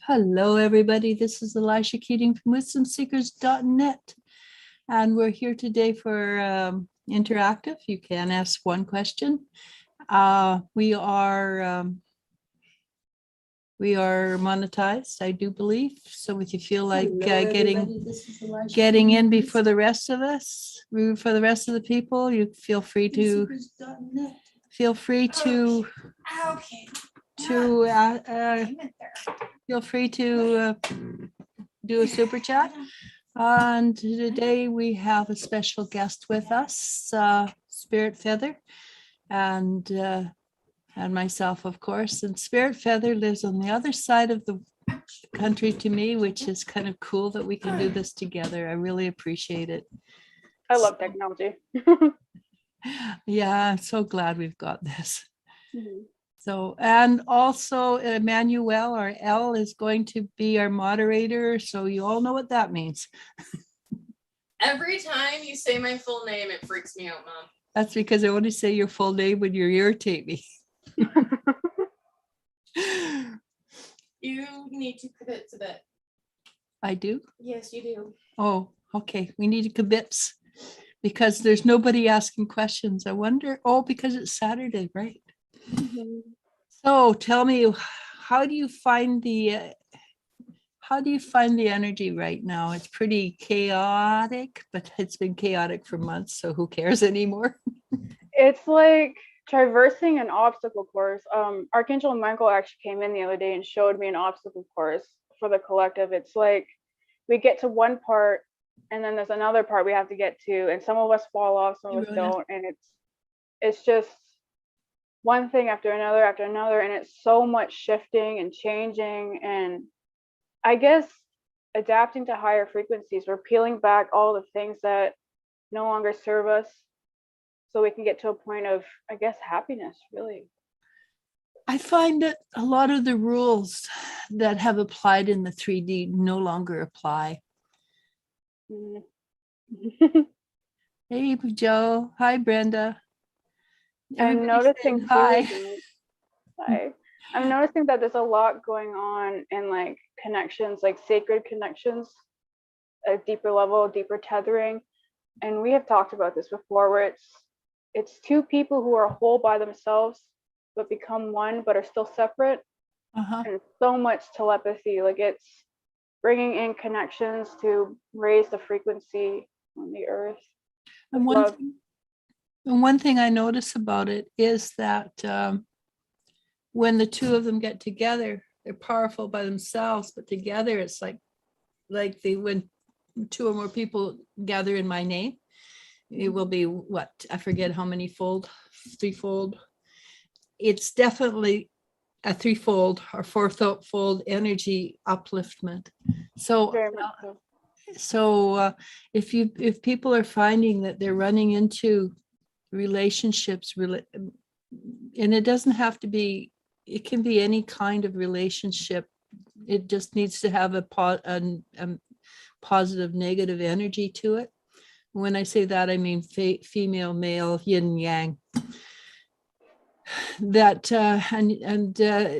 Hello, everybody. This is Eliz-sha Keating from wisdomseekers.net. And we're here today for interactive. You can ask one question. We are monetized, I do believe. So if you feel like getting in before the rest of us, for the rest of the people, you feel free to do a super chat. And today we have a special guest with us, Spirit Feather, and myself, of course. And Spirit Feather lives on the other side of the country to me, which is kind of cool that we can do this together. I really appreciate it. I love technology. Yeah, I'm so glad we've got this. Mm-hmm. So, and also Emmanuel, or L, is going to be our moderator. So you all know what that means. Every time you say my full name, it freaks me out, Mom. That's because I want to say your full name when you irritate me. You need to commit to that. I do? Yes, you do. Oh, okay. We need to kibitz because there's nobody asking questions. I wonder, because it's Saturday, right? Mm-hmm. So tell me, how do you find the energy right now? It's pretty chaotic, but it's been chaotic for months, so who cares anymore? It's like traversing an obstacle course. Archangel Michael actually came in the other day and showed me an obstacle course for the collective. It's like we get to one part and then there's another part we have to get to, and some of us fall off, some of us don't, and it's just one thing after another, and it's so much shifting and changing, and I guess adapting to higher frequencies. We're peeling back all the things that no longer serve us so we can get to a point of, I guess, happiness, really. I find that a lot of the rules that have applied in the 3D no longer apply. Hey, Joe. Hi, Brenda. I'm noticing hi. I'm noticing that there's a lot going on in like connections, like sacred connections, a deeper level, deeper tethering. And we have talked about this before, where it's two people who are whole by themselves but become one but are still separate. And so much telepathy, like it's bringing in connections to raise the frequency on the earth. And one thing I notice about it is that when the two of them get together, they're powerful by themselves, but together it's like when two or more people gather in my name, it will be what? I forget how many fold, threefold. It's definitely a threefold or fourfold energy upliftment. So if people are finding that they're running into relationships, and it doesn't have to be, it can be any kind of relationship. It just needs to have a positive, negative energy to it. When I say that, I mean female, male, yin, yang. That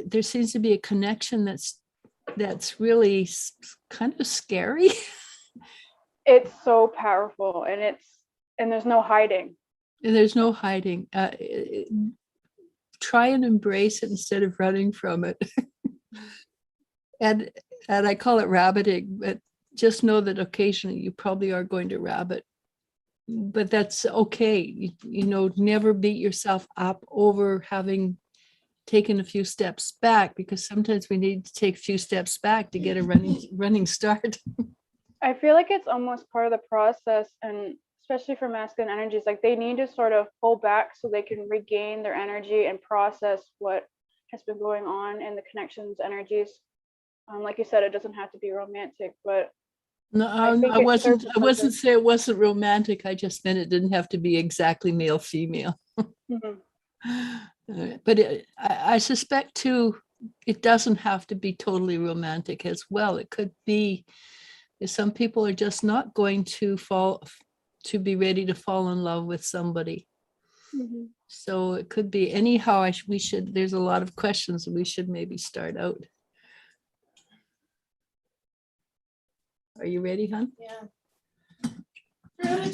there seems to be a connection that's really kind of scary. It's so powerful, and there's no hiding. There's no hiding. Try and embrace it instead of running from it. and I call it rabbiting, but just know that occasionally you probably are going to rabbit. But that's okay. Never beat yourself up over having taken a few steps back, because sometimes we need to take a few steps back to get a running start. I feel like it's almost part of the process, and especially for masculine energies, like they need to sort of pull back so they can regain their energy and process what has been going on in the connections energies. Like you said, it doesn't have to be romantic, but no, I wasn't saying it wasn't romantic. I just meant it didn't have to be exactly male female. But I suspect too, it doesn't have to be totally romantic as well. It could be, some people are just not going to be ready to fall in love with somebody. So it could be anyhow. There's a lot of questions we should maybe start out. Are you ready, hon? Yeah. Rhoda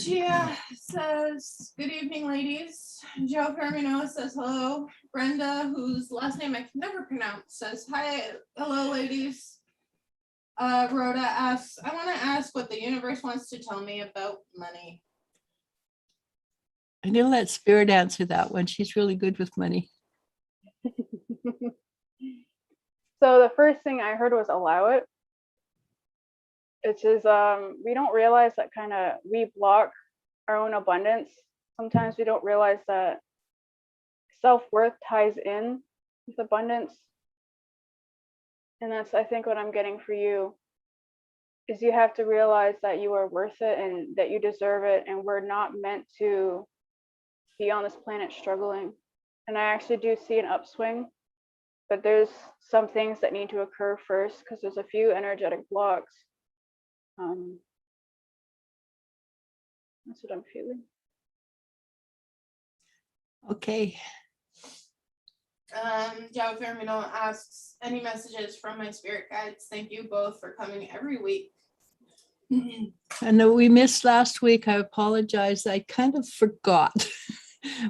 says, good evening, ladies. Joe Fermino says hello. Brenda, whose last name I can never pronounce, says hi, hello, ladies. Rhoda asks, I want to ask what the universe wants to tell me about money. I'm gonna let Spirit answer that one. She's really good with money. So the first thing I heard was allow it. It's just we don't realize that kind of we block our own abundance. Sometimes we don't realize that self-worth ties in with abundance. And that's, I think, what I'm getting for you is you have to realize that you are worth it and that you deserve it, and we're not meant to be on this planet struggling. And I actually do see an upswing, but there's some things that need to occur first because there's a few energetic blocks. That's what I'm feeling. Okay. Joe Fermino asks, any messages from my spirit guides? Thank you both for coming every week. I know we missed last week. I apologize. I kind of forgot.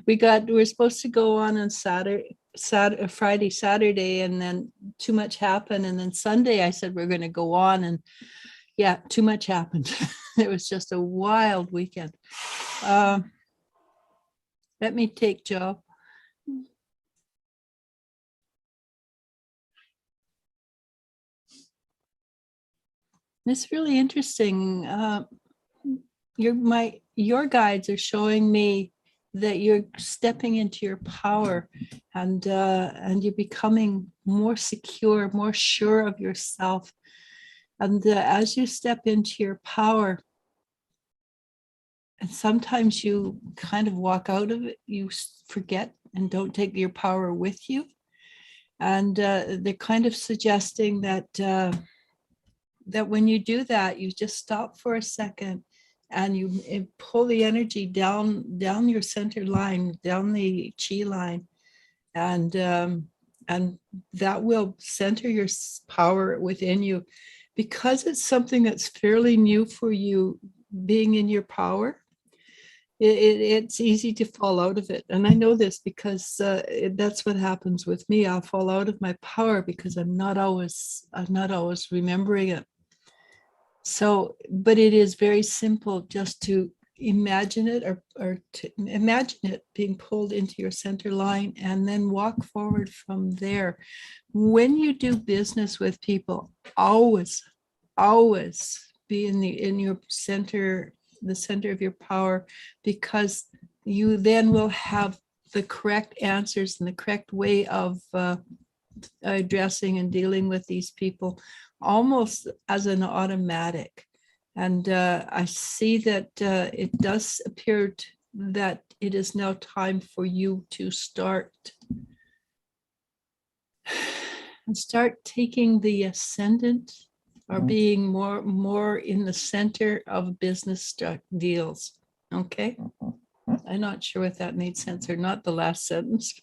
We were supposed to go on Friday, Saturday, and then too much happened. And then Sunday I said we're going to go on, and yeah, too much happened. It was just a wild weekend. Let me take Joe. It's really interesting. Your guides are showing me that you're stepping into your power, and you're becoming more secure, more sure of yourself. And as you step into your power, and sometimes you kind of walk out of it, you forget and don't take your power with you. And they're kind of suggesting that that when you do that, you just stop for a second and you pull the energy down your center line, down the chi line, and that will center your power within you. Because it's something that's fairly new for you, being in your power, it's easy to fall out of it. And I know this because that's what happens with me. I'll fall out of my power because I'm not always remembering it. So, but it is very simple just to imagine it, or to imagine it being pulled into your center line and then walk forward from there. When you do business with people, always be in your center, the center of your power, because you then will have the correct answers and the correct way of addressing and dealing with these people, almost as an automatic. And I see that it does appear that it is now time for you to start taking the ascendant, or being more in the center of business deals. Okay, I'm not sure if that made sense or not, the last sentence.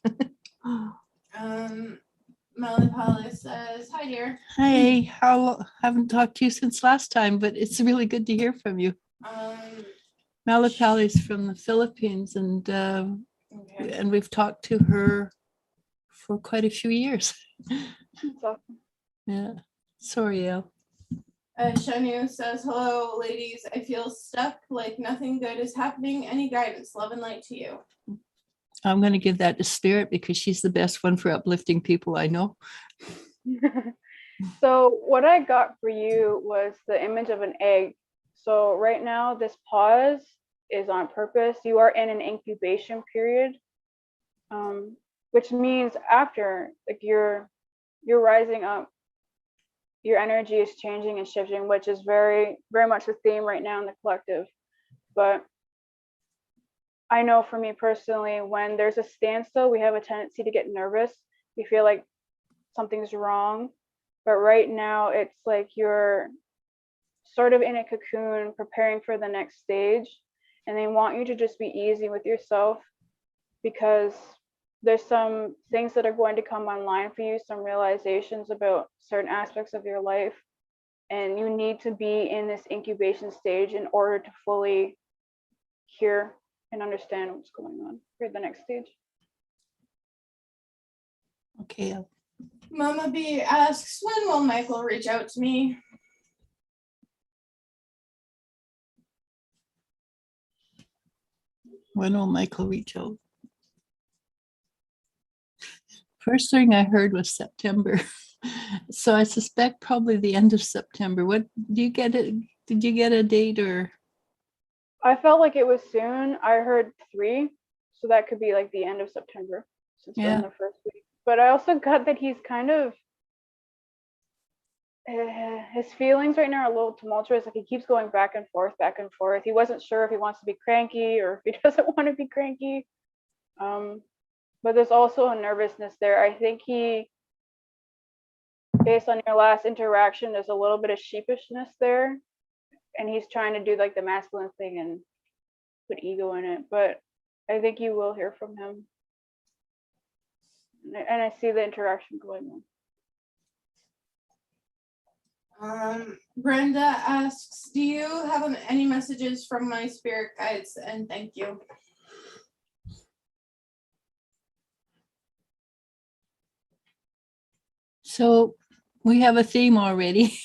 Melanie Polly says, hi dear. Hey, haven't talked to you since last time, but it's really good to hear from you. Malapali is from the Philippines, and Okay. and we've talked to her for quite a few years. That's awesome. Yeah, sorry, Elle. Shanu says, hello, ladies. I feel stuck, like nothing good is happening. Any guidance? Love and light to you. I'm going to give that to Spirit because she's the best one for uplifting people I know. So what I got for you was the image of an egg. So right now, this pause is on purpose. You are in an incubation period, which means after, like, you're rising up, your energy is changing and shifting, which is very, very much the theme right now in the collective. But I know for me personally, when there's a standstill, we have a tendency to get nervous. We feel like something's wrong. But right now, it's like you're sort of in a cocoon preparing for the next stage. And they want you to just be easy with yourself, because there's some things that are going to come online for you, some realizations about certain aspects of your life. and you need to be in this incubation stage in order to fully hear and understand what's going on. Here's the next stage. Okay. Mama B asks, when will Michael reach out to me? When will Michael reach out? First thing I heard was September. So I suspect probably the end of September. What do you get it? Did you get a date or? I felt like it was soon. I heard 3, so that could be like the end of September since we're in the first week. But I also got that he's kind of his feelings right now are a little tumultuous. Like he keeps going back and forth, back and forth. He wasn't sure if he wants to be cranky or if he doesn't want to be cranky. But there's also a nervousness there. I think he, based on your last interaction, there's a little bit of sheepishness there, and he's trying to do like the masculine thing and put ego in it. But I think you will hear from him, and I see the interaction going on. Brenda asks, do you have any messages from my spirit guides? And thank you. So we have a theme already,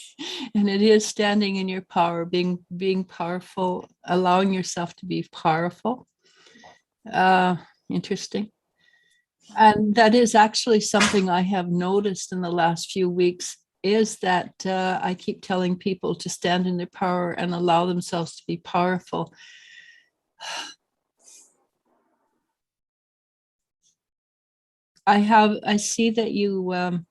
and it is standing in your power, being powerful, allowing yourself to be powerful. Interesting. And that is actually something I have noticed in the last few weeks, is that I keep telling people to stand in their power and allow themselves to be powerful. I see that you,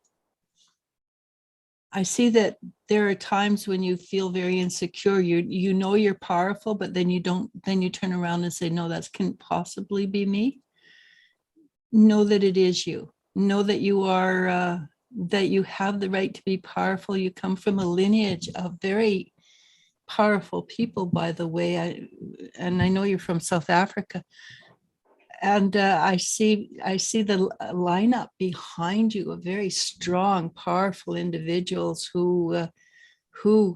I see that there are times when you feel very insecure. You know you're powerful, but then you don't, then you turn around and say, no, that can't possibly be me. Know that it is you. Know that you are, that you have the right to be powerful. You come from a lineage of very powerful people, by the way. And I know you're from South Africa. And I see the lineup behind you of very strong, powerful individuals who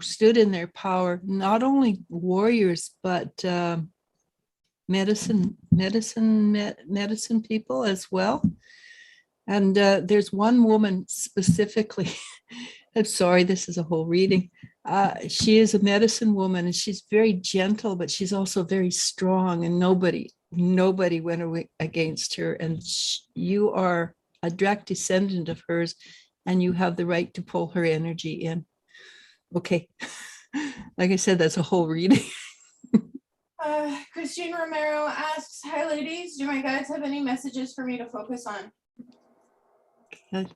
stood in their power, not only warriors, but medicine people as well. And there's one woman specifically, I'm sorry, this is a whole reading. She is a medicine woman, and she's very gentle, but she's also very strong, and nobody went away against her. And you are a direct descendant of hers, and you have the right to pull her energy in. Okay. Like I said, that's a whole reading. Christine Romero asks, hi ladies, do my guides have any messages for me to focus on? Okay.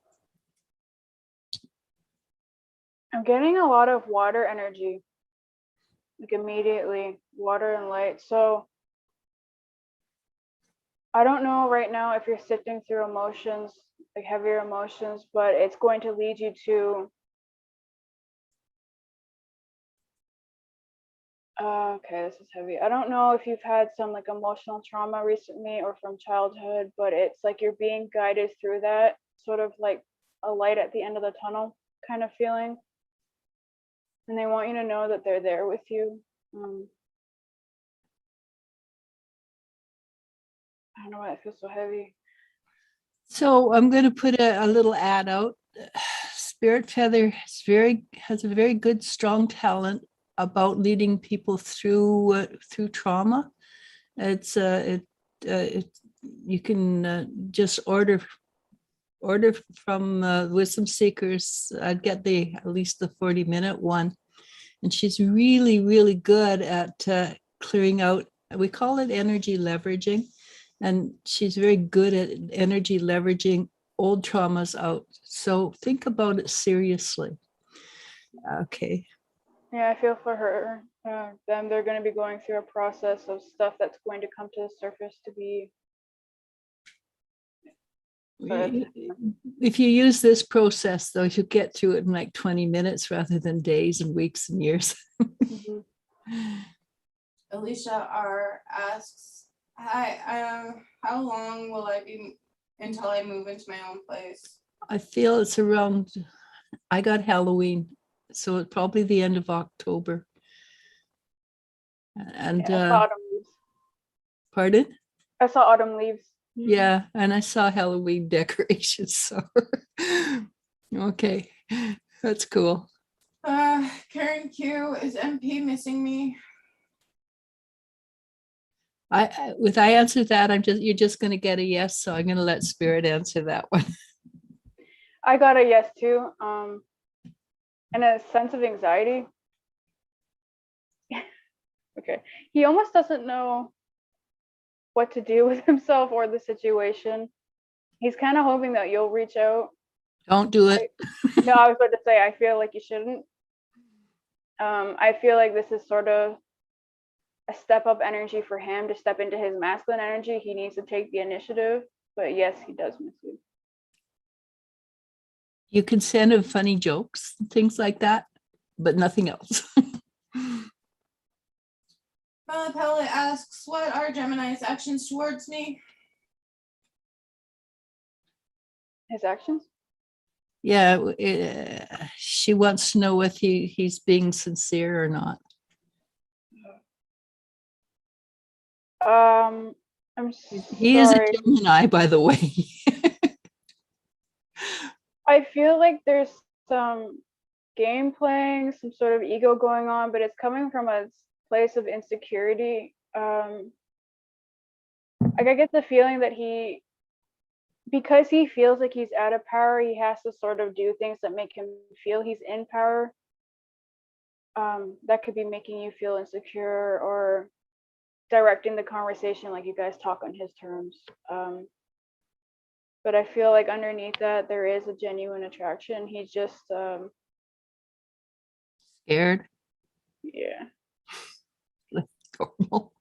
I'm getting a lot of water energy, like immediately, water and light. So I don't know right now if you're sifting through emotions, like heavier emotions, but it's going to lead you to, okay, this is heavy. I don't know if you've had some like emotional trauma recently or from childhood, but it's like you're being guided through that, sort of like a light at the end of the tunnel kind of feeling. And they want you to know that they're there with you. I don't know why it feels so heavy. So I'm going to put a little ad out. Spirit Feather has a very good, strong talent about leading people through trauma. It's you can just order from Wisdom Seekers. I'd get at least the 40-minute one, and she's really good at clearing out. We call it energy leveraging, and she's very good at energy leveraging old traumas out. So think about it seriously. Okay. Yeah, I feel for her. Them, they're going to be going through a process of stuff that's going to come to the surface to be. If you use this process, though, you get through it in like 20 minutes rather than days and weeks and years. Eliz-sha R asks, hi, how long will I be until I move into my own place? I feel it's around, I got Halloween. So it's probably the end of October. And Yeah, I saw autumn leaves. pardon? I saw autumn leaves. Yeah, and I saw Halloween decorations. So okay, that's cool. Karen Q, is MP missing me? I answered that, you're just going to get a yes, so I'm going to let Spirit answer that one. I got a yes too. And a sense of anxiety. Okay. He almost doesn't know what to do with himself or the situation. He's kind of hoping that you'll reach out. Don't do it. No, I was about to say, I feel like you shouldn't. I feel like this is sort of a step up energy for him to step into his masculine energy. He needs to take the initiative, but yes, he does miss you. You can send him funny jokes, things like that, but nothing else. Pellet asks, what are Gemini's actions towards me? His actions? Yeah, she wants to know if he's being sincere or not. I'm He is a sorry. Gemini, by the way. I feel like there's some game playing, some sort of ego going on, but it's coming from a place of insecurity. Like I get the feeling that because he feels like he's out of power, he has to sort of do things that make him feel he's in power. That could be making you feel insecure or directing the conversation like you guys talk on his terms. But I feel like underneath that there is a genuine attraction. He's just Scared. yeah. Normal.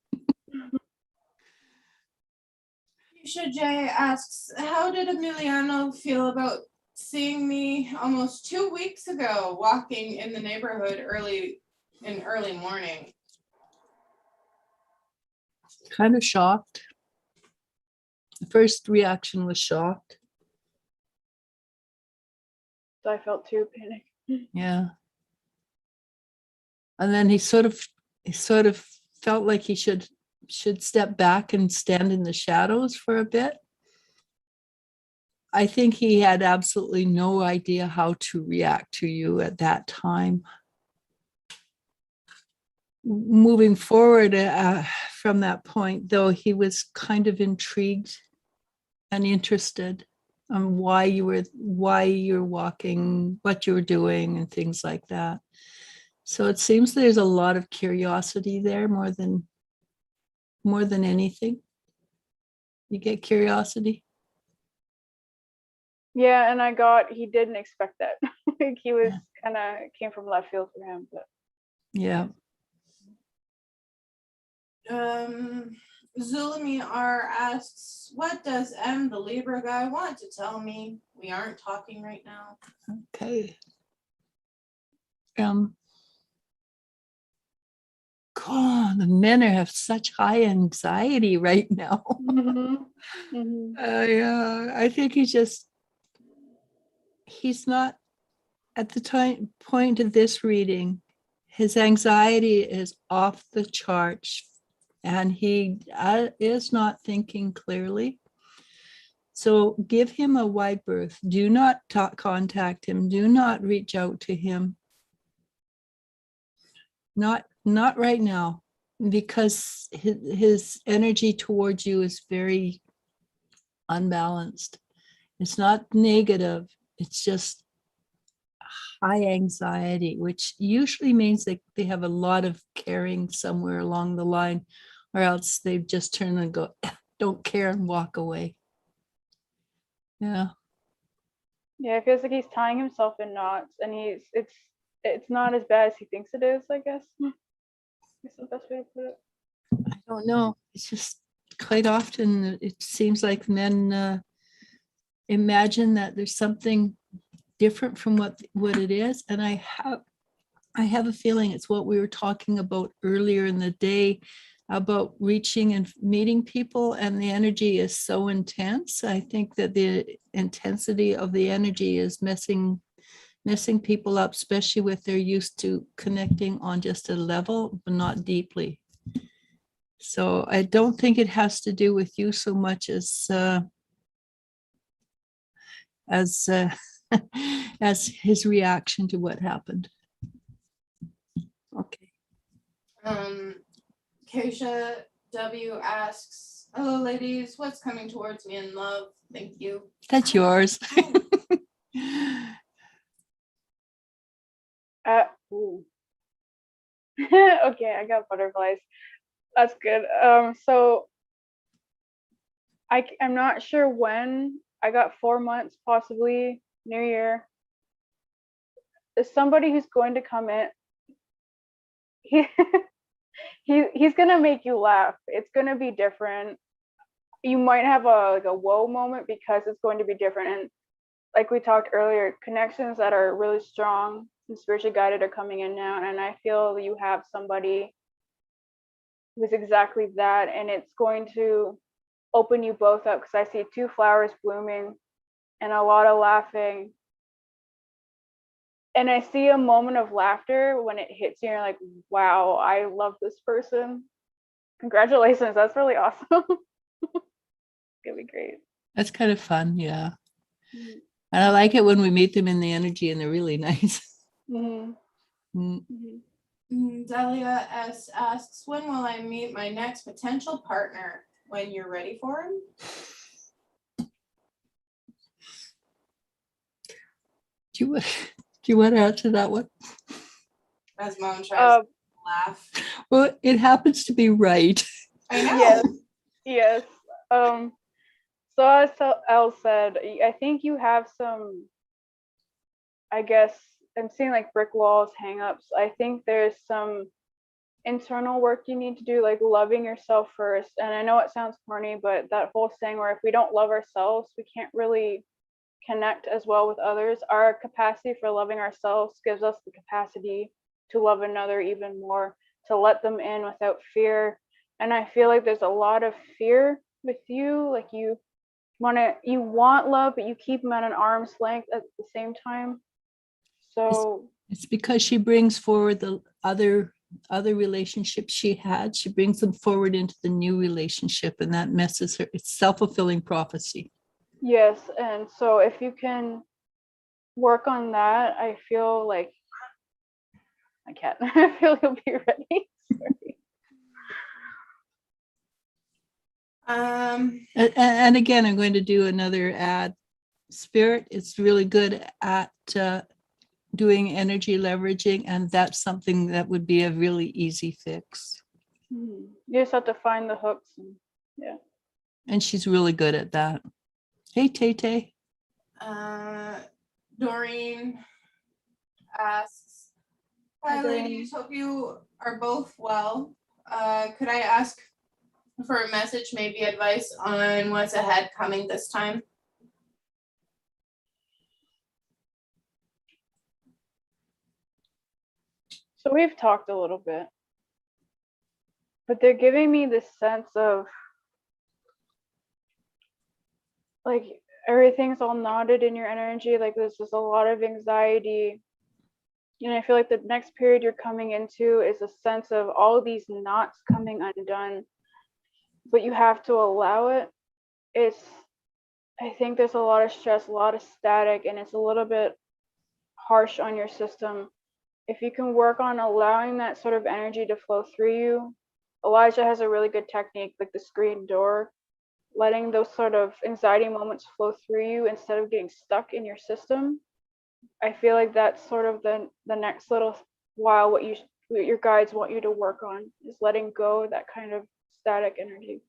Yusha J asks, how did Emiliano feel about seeing me almost 2 weeks ago walking in the neighborhood early morning? Kind of shocked. The first reaction was shocked. So I felt too panicked. Yeah. And then he sort of felt like he should step back and stand in the shadows for a bit. I think he had absolutely no idea how to react to you at that time. Moving forward from that point, though, he was kind of intrigued and interested on why you're walking, what you were doing, and things like that. So it seems there's a lot of curiosity there more than anything. You get curiosity. Yeah, and he didn't expect that. Like he was kind of came from left field for him, but yeah. Zulemi R asks, what does M, the Libra guy, want to tell me? We aren't talking right now. Okay. God, the men have such high anxiety right now. I think he's not at the point of this reading. His anxiety is off the charts and he is not thinking clearly. So give him a wide berth. Do not contact him. Do not reach out to him. Not right now, because his energy towards you is very unbalanced. It's not negative. It's just high anxiety, which usually means they have a lot of caring somewhere along the line, or else they just turn and go, don't care, and walk away. Yeah. Yeah, it feels like he's tying himself in knots, and it's not as bad as he thinks it is, I guess. That's the best way to put it. I don't know. It's just quite often it seems like men imagine that there's something different from what it is. And I have a feeling it's what we were talking about earlier in the day about reaching and meeting people, and the energy is so intense. I think that the intensity of the energy is messing messing people up, especially with they're used to connecting on just a level, but not deeply. So I don't think it has to do with you so much as as his reaction to what happened. Okay. Keisha W asks, hello ladies, what's coming towards me in love? Thank you. That's yours. Ooh. Okay, I got butterflies. That's good. So I'm not sure when. I got 4 months, possibly New Year. There's somebody who's going to come in. He's gonna make you laugh. It's gonna be different. You might have a whoa moment because it's going to be different. And like we talked earlier, connections that are really strong and spiritually guided are coming in now. And I feel you have somebody who's exactly that, and it's going to open you both up because I see 2 flowers blooming and a lot of laughing. And I see a moment of laughter when it hits you and you're like, wow, I love this person. Congratulations, that's really awesome. It's gonna be great. That's kind of fun, yeah. And I like it when we meet them in the energy and they're really nice. Delia S asks, when will I meet my next potential partner? When you're ready for him? Do you want to answer that one? As mom tries to laugh. Well, it happens to be right. I know. Yes. So as Elle said, I think you have some, I guess, I'm seeing like brick walls, hang-ups. I think there's some internal work you need to do, like loving yourself first. And I know it sounds corny, but that whole saying where if we don't love ourselves, we can't really connect as well with others. Our capacity for loving ourselves gives us the capacity to love another even more, to let them in without fear. And I feel like there's a lot of fear with you, like you want love, but you keep them at an arm's length at the same time. So it's because she brings forward the other relationships she had. She brings them forward into the new relationship, and that messes her. It's self-fulfilling prophecy. Yes, and so if you can work on that, I feel like I can't. I feel you'll be ready. Sorry. And again, I'm going to do another ad. Spirit, it's really good at doing energy leveraging, and that's something that would be a really easy fix. You just have to find the hooks. And she's really good at that. Hey, Tay. Doreen asks, hi ladies, hope you are both well. Could I ask for a message, maybe advice on what's ahead coming this time? So we've talked a little bit, but they're giving me this sense of like everything's all knotted in your energy, like there's just a lot of anxiety. And I feel like the next period you're coming into is a sense of all these knots coming undone, but you have to allow it. I think there's a lot of stress, a lot of static, and it's a little bit harsh on your system. If you can work on allowing that sort of energy to flow through you, Eliz-sha has a really good technique, like the screen door, letting those sort of anxiety moments flow through you instead of getting stuck in your system. I feel like that's sort of the next little while what your guides want you to work on is letting go of that kind of static energy.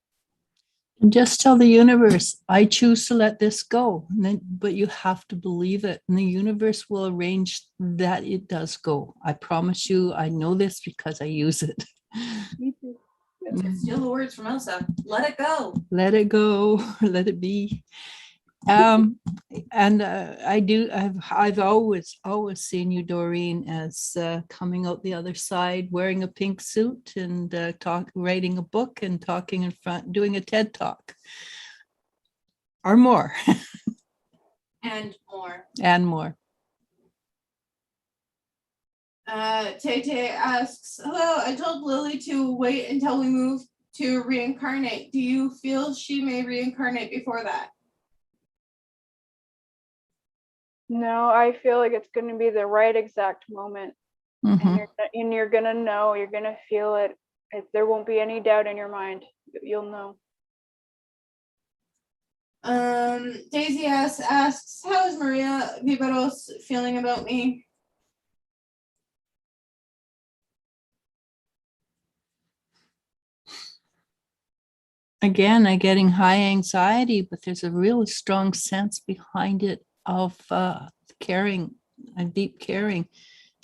And just tell the universe, I choose to let this go. But you have to believe it. And the universe will arrange that it does go. I promise you, I know this because I use it. Me too. Steal the words from Elsa. Let it go. Let it go. Let it be. And I've always seen you, Doreen, as coming out the other side, wearing a pink suit and writing a book and talking in front, doing a TED talk or more. And more. And more. Tay Tay asks, hello, I told Lily to wait until we move to reincarnate. Do you feel she may reincarnate before that? No, I feel like it's going to be the right exact moment, Mhm. and you're going to know, you're going to feel it. There won't be any doubt in your mind. You'll know. Daisy asks, how is Maria Viveros feeling about me? Again, I'm getting high anxiety, but there's a real strong sense behind it of caring and deep caring.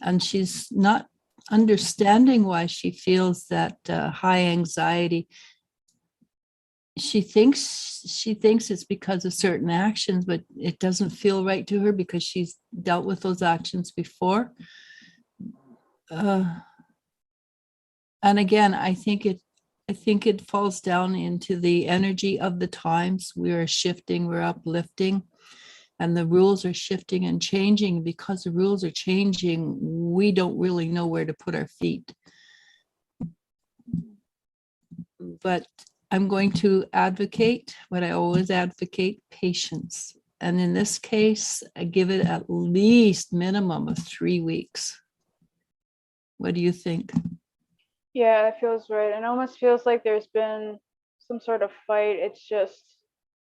And she's not understanding why she feels that high anxiety. She thinks it's because of certain actions, but it doesn't feel right to her because she's dealt with those actions before. And again, I think it falls down into the energy of the times. We are shifting, we're uplifting, and the rules are shifting and changing. Because the rules are changing, we don't really know where to put our feet. But I'm going to advocate what I always advocate, patience. And in this case, I give it at least minimum of 3 weeks. What do you think? Yeah, that feels right. It almost feels like there's been some sort of fight. It's just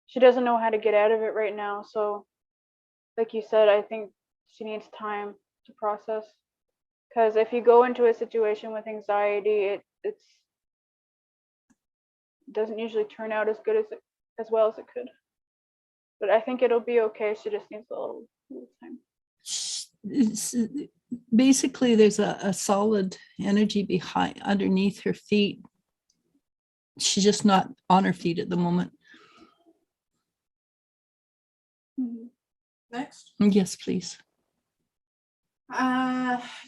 she doesn't know how to get out of it right now. So, like you said, I think she needs time to process. Because if you go into a situation with anxiety, it doesn't usually turn out as good as well as it could. But I think it'll be okay. She just needs a little time. It's, basically, there's a solid energy behind underneath her feet. She's just not on her feet at the moment. Mhm. Next. Yes, please.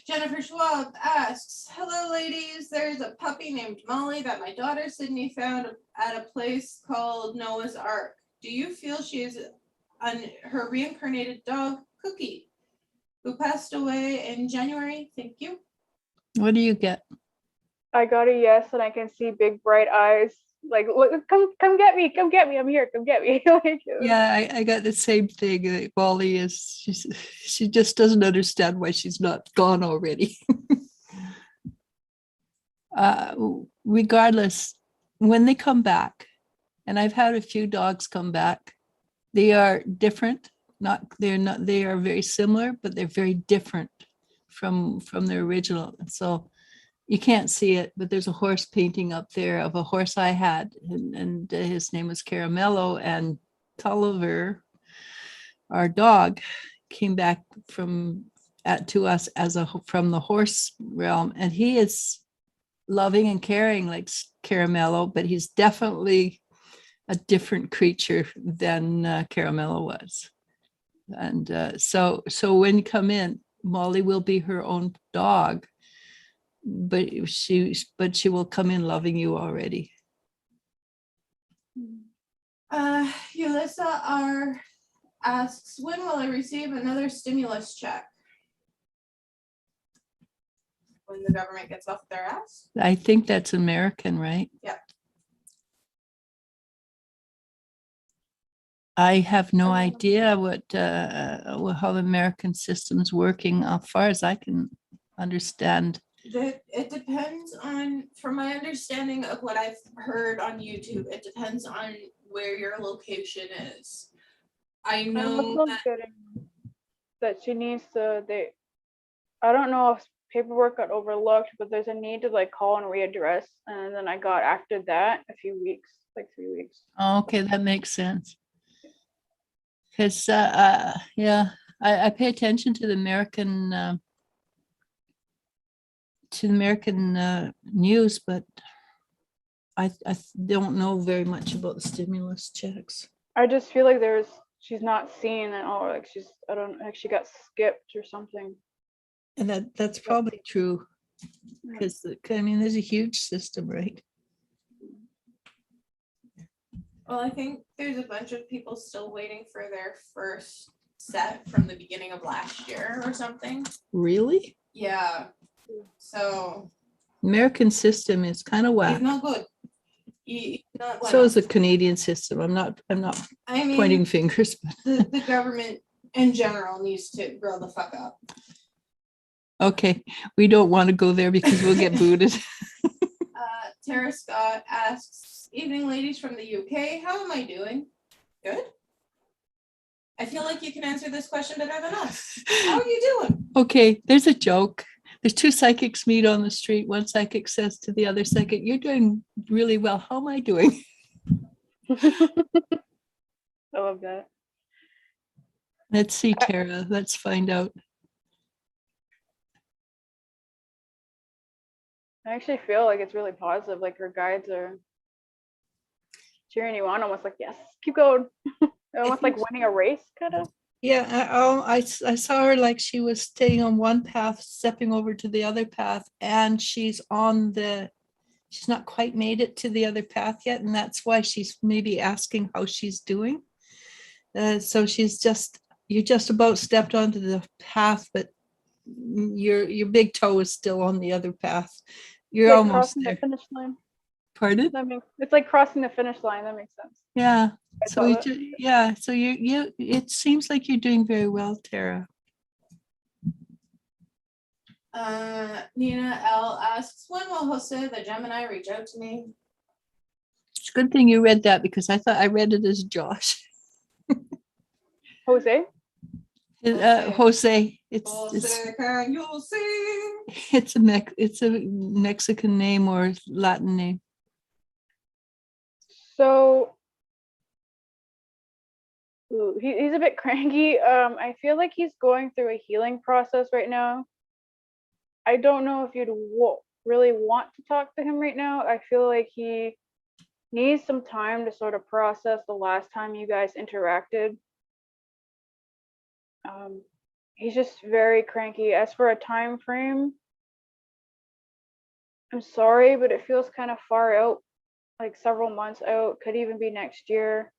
Jennifer Schwab asks, hello ladies, there's a puppy named Molly that my daughter Sydney found at a place called Noah's Ark. Do you feel she is her reincarnated dog, Cookie, who passed away in January? Thank you. What do you get? I got a yes, and I can see big bright eyes. Like, look, come get me, I'm here, come get me. Like, Yeah, I got the same thing that Wally is. She just doesn't understand why she's not gone already. Regardless, when they come back, and I've had a few dogs come back, they are different. They are very similar, but they're very different from their original. So you can't see it, but there's a horse painting up there of a horse I had, and his name was Caramello, and Tulliver, our dog, came back to us from the horse realm, and he is loving and caring like Caramello, but he's definitely a different creature than Caramello was. And so when you come in, Molly will be her own dog, but she will come in loving you already. Yulissa R asks, when will I receive another stimulus check? When the government gets off their ass? I think that's American, right? Yeah. I have no idea what how the American system's working. As far as I can understand, it depends on, from my understanding of what I've heard on YouTube, it depends on where your location is. I know that she needs to. I don't know if paperwork got overlooked, but there's a need to like call and readdress, and then I got after that a few weeks, like 3 weeks. oh, okay, that makes sense. Because yeah, I pay attention to the American news, but I don't know very much about the stimulus checks. I just feel like she's not seen at all. Like I don't like she got skipped or something. And that's probably true, because I mean, there's a huge system, right? Well, I think there's a bunch of people still waiting for their first set from the beginning of last year or something. Really? Yeah, So American system is kind of he's whack. not good. He's not So is bueno. the Canadian system. I'm not I mean, pointing fingers, but the government in general needs to grow the fuck up. okay. We don't want to go there because we'll get booted. Tara Scott asks, evening ladies from the UK, how am I doing? Good. I feel like you can answer this question better than us. How are you doing? Okay, there's a joke. There's two psychics meet on the street. One psychic says to the other psychic, "You're doing really well. How am I doing?" I love that. Let's see, Tara. Let's find out. I actually feel like it's really positive. Like her guides are cheering you on, almost like, yes, keep going. Almost like winning a race, kind of. Yeah, I saw her like she was staying on one path, stepping over to the other path, and she's not quite made it to the other path yet, and that's why she's maybe asking how she's doing. So you just about stepped onto the path, but your big toe is still on the other path. You're Like almost crossing there. the finish line. Pardon? It's like crossing the finish line. That makes sense. Yeah. I So love it. yeah. So you it seems like you're doing very well, Tara. Nina L asks, when will Jose the Gemini reach out to me? It's a good thing you read that because I thought I read it as Josh. Jose? Jose. Jose, can you sing? It's a Mexican name or Latin name. So he's a bit cranky. I feel like he's going through a healing process right now. I don't know if you'd really want to talk to him right now. I feel like he needs some time to sort of process the last time you guys interacted. He's just very cranky. As for a time frame, I'm sorry, but it feels kind of far out, like several months out, could even be next year.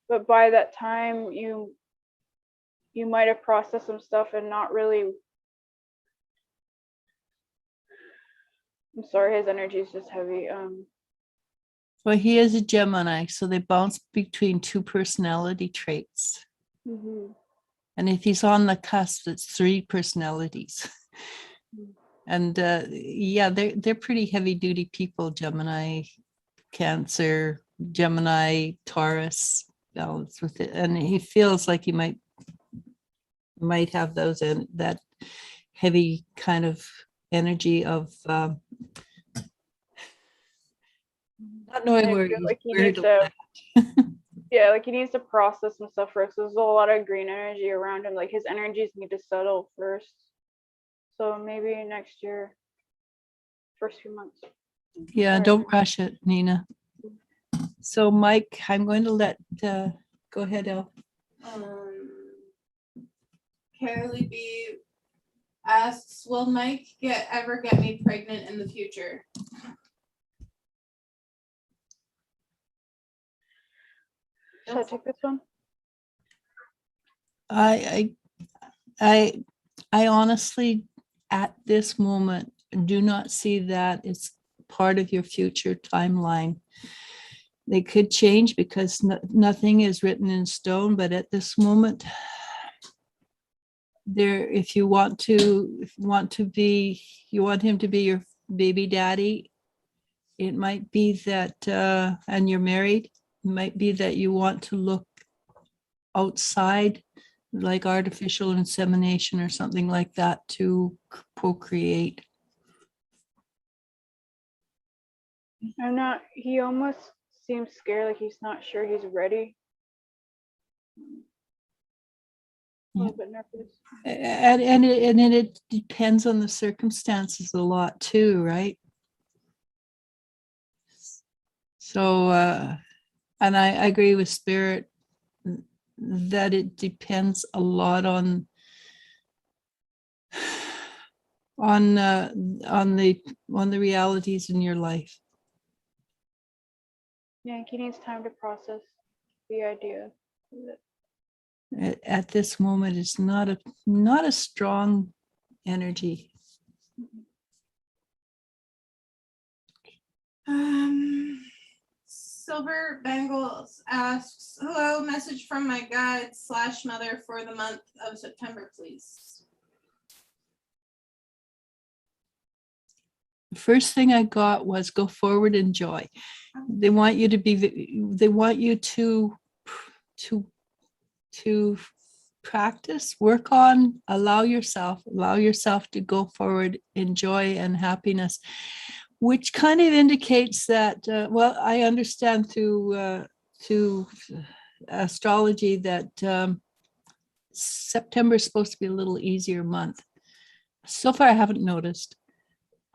But by that time, you might have processed some stuff and not really. I'm sorry, his energy is just heavy. Well, he is a Gemini, so they bounce between two personality traits. Mhm. And if he's on the cusp, it's three personalities. And yeah, they're pretty heavy duty people. Gemini, Cancer, Gemini, Taurus, balance with it. And he feels like he might have those and that heavy kind of energy of not knowing I where feel like he where needs to to, land. yeah, like he needs to process some stuff first. There's a lot of green energy around him. Like his energies need to settle first. So maybe next year, first few months. Yeah, Sorry. don't rush it, Nina. So Mike, I'm going to let go ahead, El. Carolee B asks, will Mike ever get me pregnant in the future? Should I take this one? I honestly, at this moment, do not see that it's part of your future timeline. They could change because nothing is written in stone, but at this moment, if you want him to be your baby daddy, it might be that, and you're married, it might be that you want to look outside, like artificial insemination or something like that, to procreate. He almost seems scared, like he's not sure he's ready. A little bit nervous. And it depends on the circumstances a lot too, right? So, and I agree with Spirit that it depends a lot on the realities in your life. Yeah, he needs time to process the idea of it. at this moment is not a strong energy. Silver Bangles asks, hello, message from my guide / mother for the month of September, please. The first thing I got was go forward in joy. They want you to they want you to practice, work on, allow yourself to go forward in joy and happiness, which kind of indicates that, well, I understand through astrology that September is supposed to be a little easier month. So far, I haven't noticed.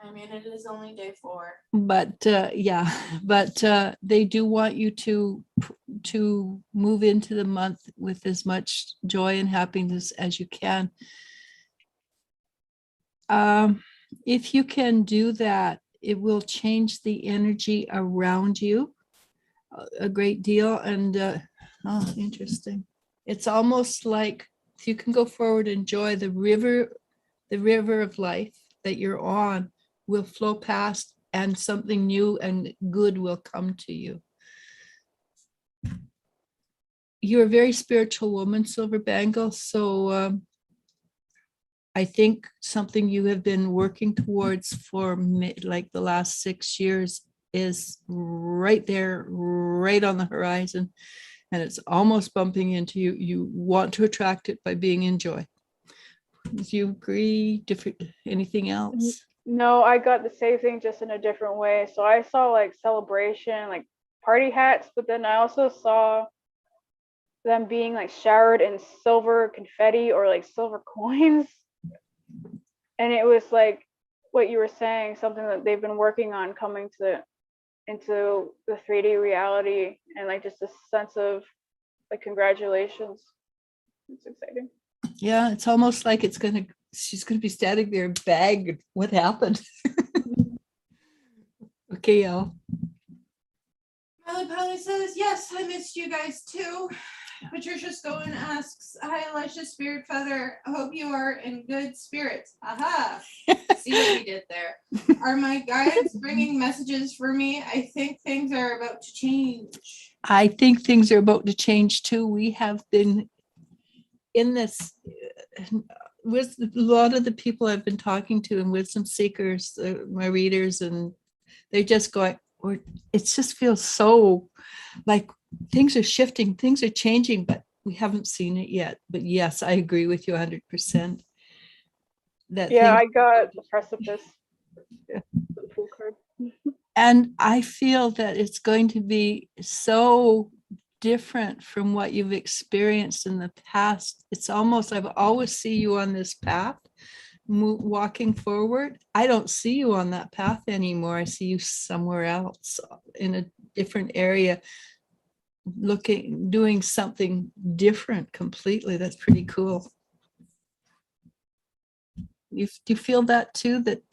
I mean, it is only day 4. But they do want you to move into the month with as much joy and happiness as you can. If you can do that, it will change the energy around you a great deal. And oh, interesting. It's almost like if you can go forward and enjoy the river of life that you're on will flow past, and something new and good will come to you. You're a very spiritual woman, Silver Bangle. So I think something you have been working towards for like the last 6 years is right there, right on the horizon. And it's almost bumping into you. You want to attract it by being in joy. Do you agree? Anything else? No, I got the same thing, just in a different way. So I saw like celebration, like party hats, but then I also saw them being like showered in silver confetti or like silver coins. And it was like what you were saying, something that they've been working on coming into the 3D reality, and like just a sense of like congratulations. It's exciting. Yeah, it's almost like she's gonna be standing there bagged. What happened? Okay, y'all. Molly Polly says, yes, I missed you guys too. Patricia Scowen asks, hi, Eliz-sha Spirit Feather. I hope you are in good spirits. Aha. See what we did there. Are my guides bringing messages for me? I think things are about to change. I think things are about to change too. We have been in this with a lot of the people I've been talking to and wisdom seekers, my readers, and they're just going, or it just feels so like things are shifting, things are changing, but we haven't seen it yet. But yes, I agree with you 100%. Yeah, I got the precipice. Yeah. The full card. And I feel that it's going to be so different from what you've experienced in the past. It's almost, I've always see you on this path, walking forward. I don't see you on that path anymore. I see you somewhere else in a different area, doing something different completely. That's pretty cool. Do you feel that too? That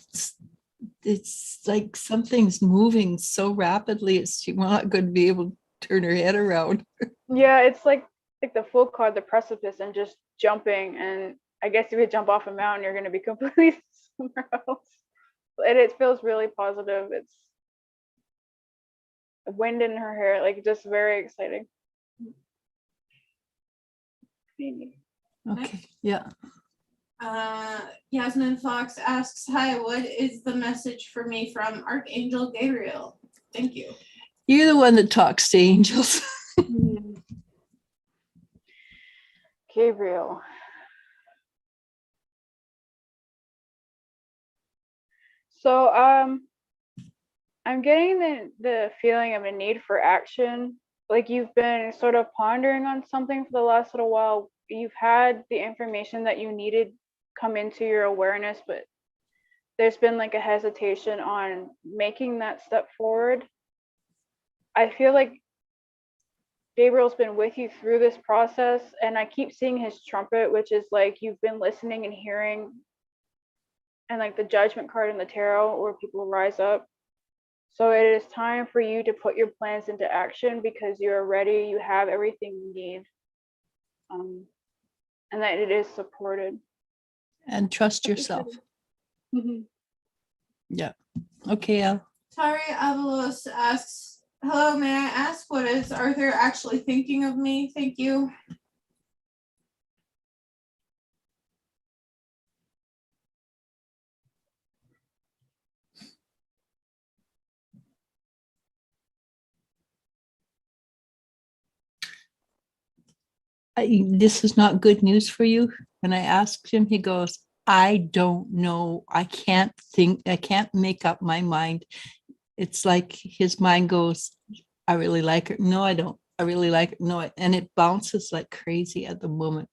it's like something's moving so rapidly. She's not going to be able to turn her head around. Yeah, it's like the full card, the precipice, and just jumping. And I guess if you jump off a mountain, you're going to be completely somewhere else. And it feels really positive. It's wind in her hair, like just very exciting. Okay, yeah. Yasmin Fox asks, hi, what is the message for me from Archangel Gabriel? Thank you. You're the one that talks to angels. Gabriel. So I'm getting the feeling of a need for action. Like you've been sort of pondering on something for the last little while. You've had the information that you needed come into your awareness, but there's been like a hesitation on making that step forward. I feel like Gabriel's been with you through this process, and I keep seeing his trumpet, which is like you've been listening and hearing, and like the judgment card in the tarot where people rise up. So it is time for you to put your plans into action because you're ready. You have everything you need. and that it is supported. And trust yourself. Mhm. Yeah. Okay, Al. Tari Avalos asks, hello, may I ask what is Arthur actually thinking of me? Thank you. This is not good news for you. When I asked him, he goes, I don't know. I can't think. I can't make up my mind. It's like his mind goes, I really like her. No, I don't. I really like her. No, and it bounces like crazy at the moment.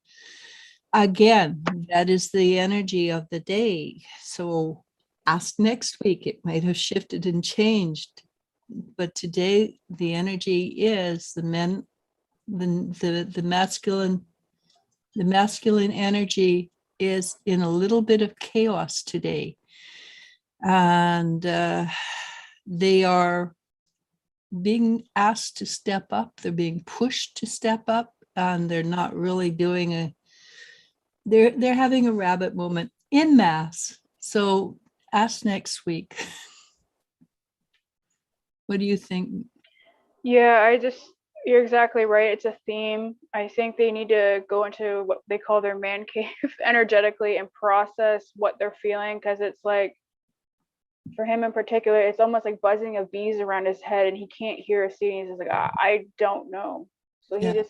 Again, that is the energy of the day. So ask next week. It might have shifted and changed. But today, the energy is the men, the masculine energy is in a little bit of chaos today. And they are being asked to step up. They're being pushed to step up, and they're not really doing they're having a rabbit moment in mass. So ask next week. What do you think? Yeah, you're exactly right. It's a theme. I think they need to go into what they call their man cave energetically and process what they're feeling, because it's like, for him in particular, it's almost like buzzing of bees around his head and he can't hear or see. He's just like, I don't know. So he Yeah.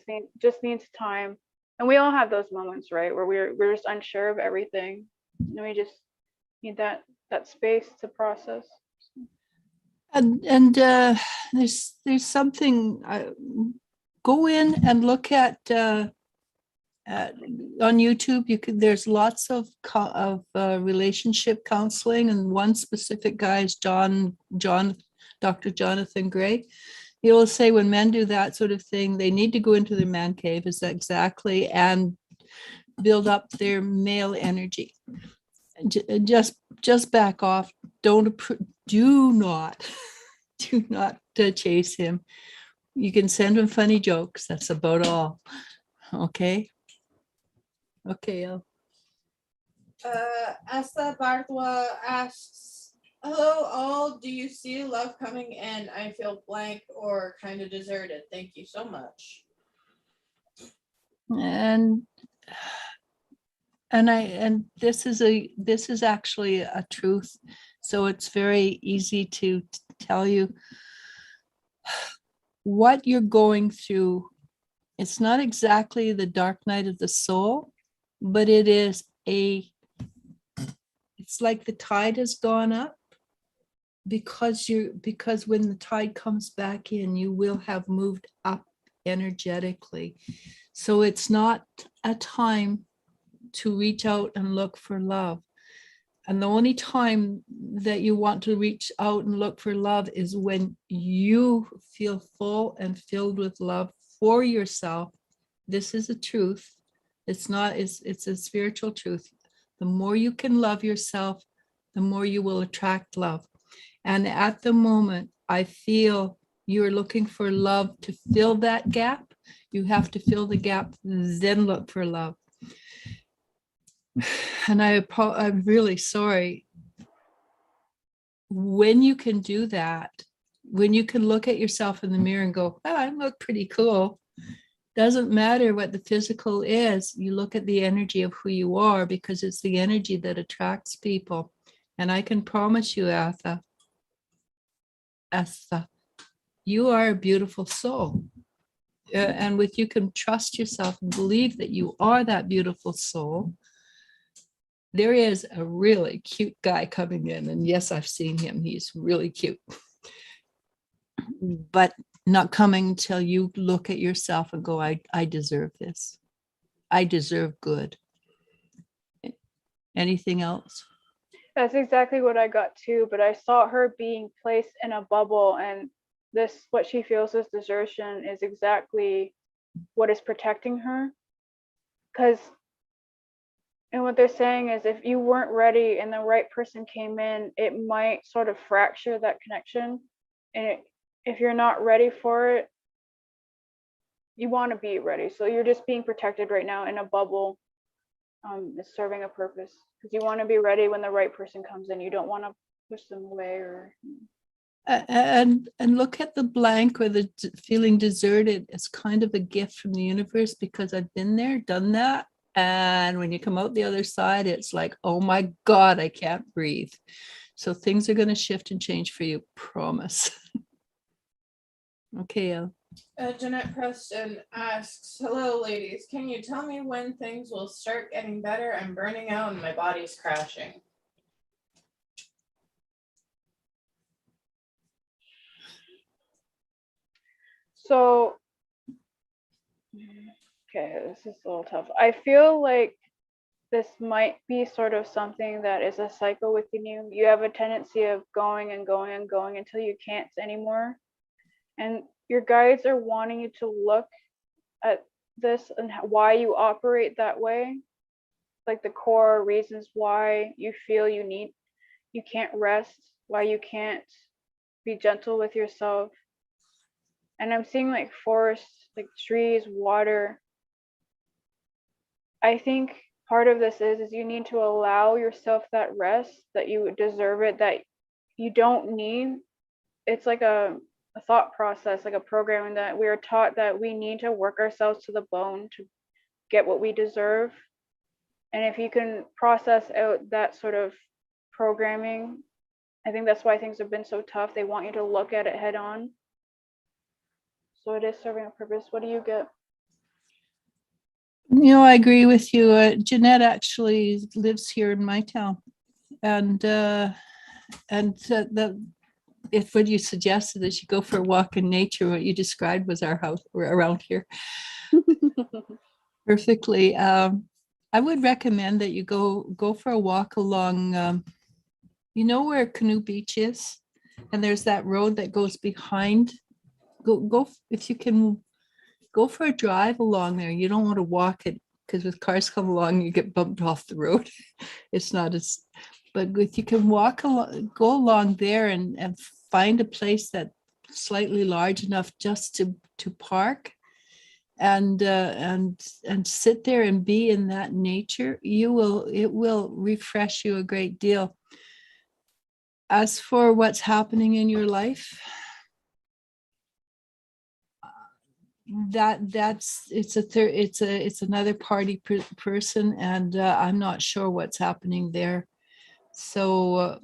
just needs time. And we all have those moments, right? Where we're just unsure of everything. And we just need that space to process. And there's something. Go in and look at on YouTube. There's lots of relationship counseling, and one specific guy is Dr. Jonathan Gray. He will say when men do that sort of thing, they need to go into their man cave, is that exactly, and build up their male energy. Just back off. Do not chase him. You can send him funny jokes. That's about all. Okay. Okay. Asa Bartwa asks, hello all, do you see love coming in? I feel blank or kind of deserted. Thank you so much. And this is actually a truth. So it's very easy to tell you what you're going through. It's not exactly the dark night of the soul, but it's like the tide has gone up, because when the tide comes back in, you will have moved up energetically. So it's not a time to reach out and look for love. And the only time that you want to reach out and look for love is when you feel full and filled with love for yourself. This is a truth. It's a spiritual truth. The more you can love yourself, the more you will attract love. And at the moment, I feel you're looking for love to fill that gap. You have to fill the gap, then look for love. And I'm really sorry. When you can do that, when you can look at yourself in the mirror and go, oh, I look pretty cool. Doesn't matter what the physical is. You look at the energy of who you are, because it's the energy that attracts people. And I can promise you, Atha, you are a beautiful soul. And with you can trust yourself and believe that you are that beautiful soul. There is a really cute guy coming in, and yes, I've seen him. He's really cute, but not coming until you look at yourself and go, I deserve this. I deserve good. Anything else? That's exactly what I got too, but I saw her being placed in a bubble, and what she feels as desertion is exactly what is protecting her. And what they're saying is, if you weren't ready and the right person came in, it might sort of fracture that connection. And if you're not ready for it, you want to be ready. So you're just being protected right now in a bubble. It's serving a purpose because you want to be ready when the right person comes in. You don't want to push them away or. And look at the blank or the feeling deserted as kind of a gift from the universe, because I've been there, done that. And when you come out the other side, it's like, oh my God, I can't breathe. So things are going to shift and change for you, promise. Okay, Jeanette Preston asks, hello ladies, can you tell me when things will start getting better? I'm burning out and my body's crashing. So, okay, this is a little tough. I feel like this might be sort of something that is a cycle within you. You have a tendency of going and going and going until you can't anymore. And your guides are wanting you to look at this and why you operate that way. Like the core reasons why you feel you can't rest, why you can't be gentle with yourself. And I'm seeing like forests, like trees, water. I think part of this is you need to allow yourself that rest, that you deserve it, that you don't need. It's like a thought process, like a programming that we are taught that we need to work ourselves to the bone to get what we deserve. And if you can process out that sort of programming, I think that's why things have been so tough. They want you to look at it head on. So it is serving a purpose. What do you get? I agree with you. Jeanette actually lives here in my town, and if what you suggested is you go for a walk in nature, what you described was our house around here. Perfectly. I would recommend that you go for a walk along. Where Canoe Beach is, and there's that road that goes behind. Go if you can. Go for a drive along there. You don't want to walk it, because with cars come along, you get bumped off the road. It's not as, but if you can go along there and find a place that's slightly large enough just to park and sit there and be in that nature, it will refresh you a great deal. As for what's happening in your life, it's another party person, and I'm not sure what's happening there. So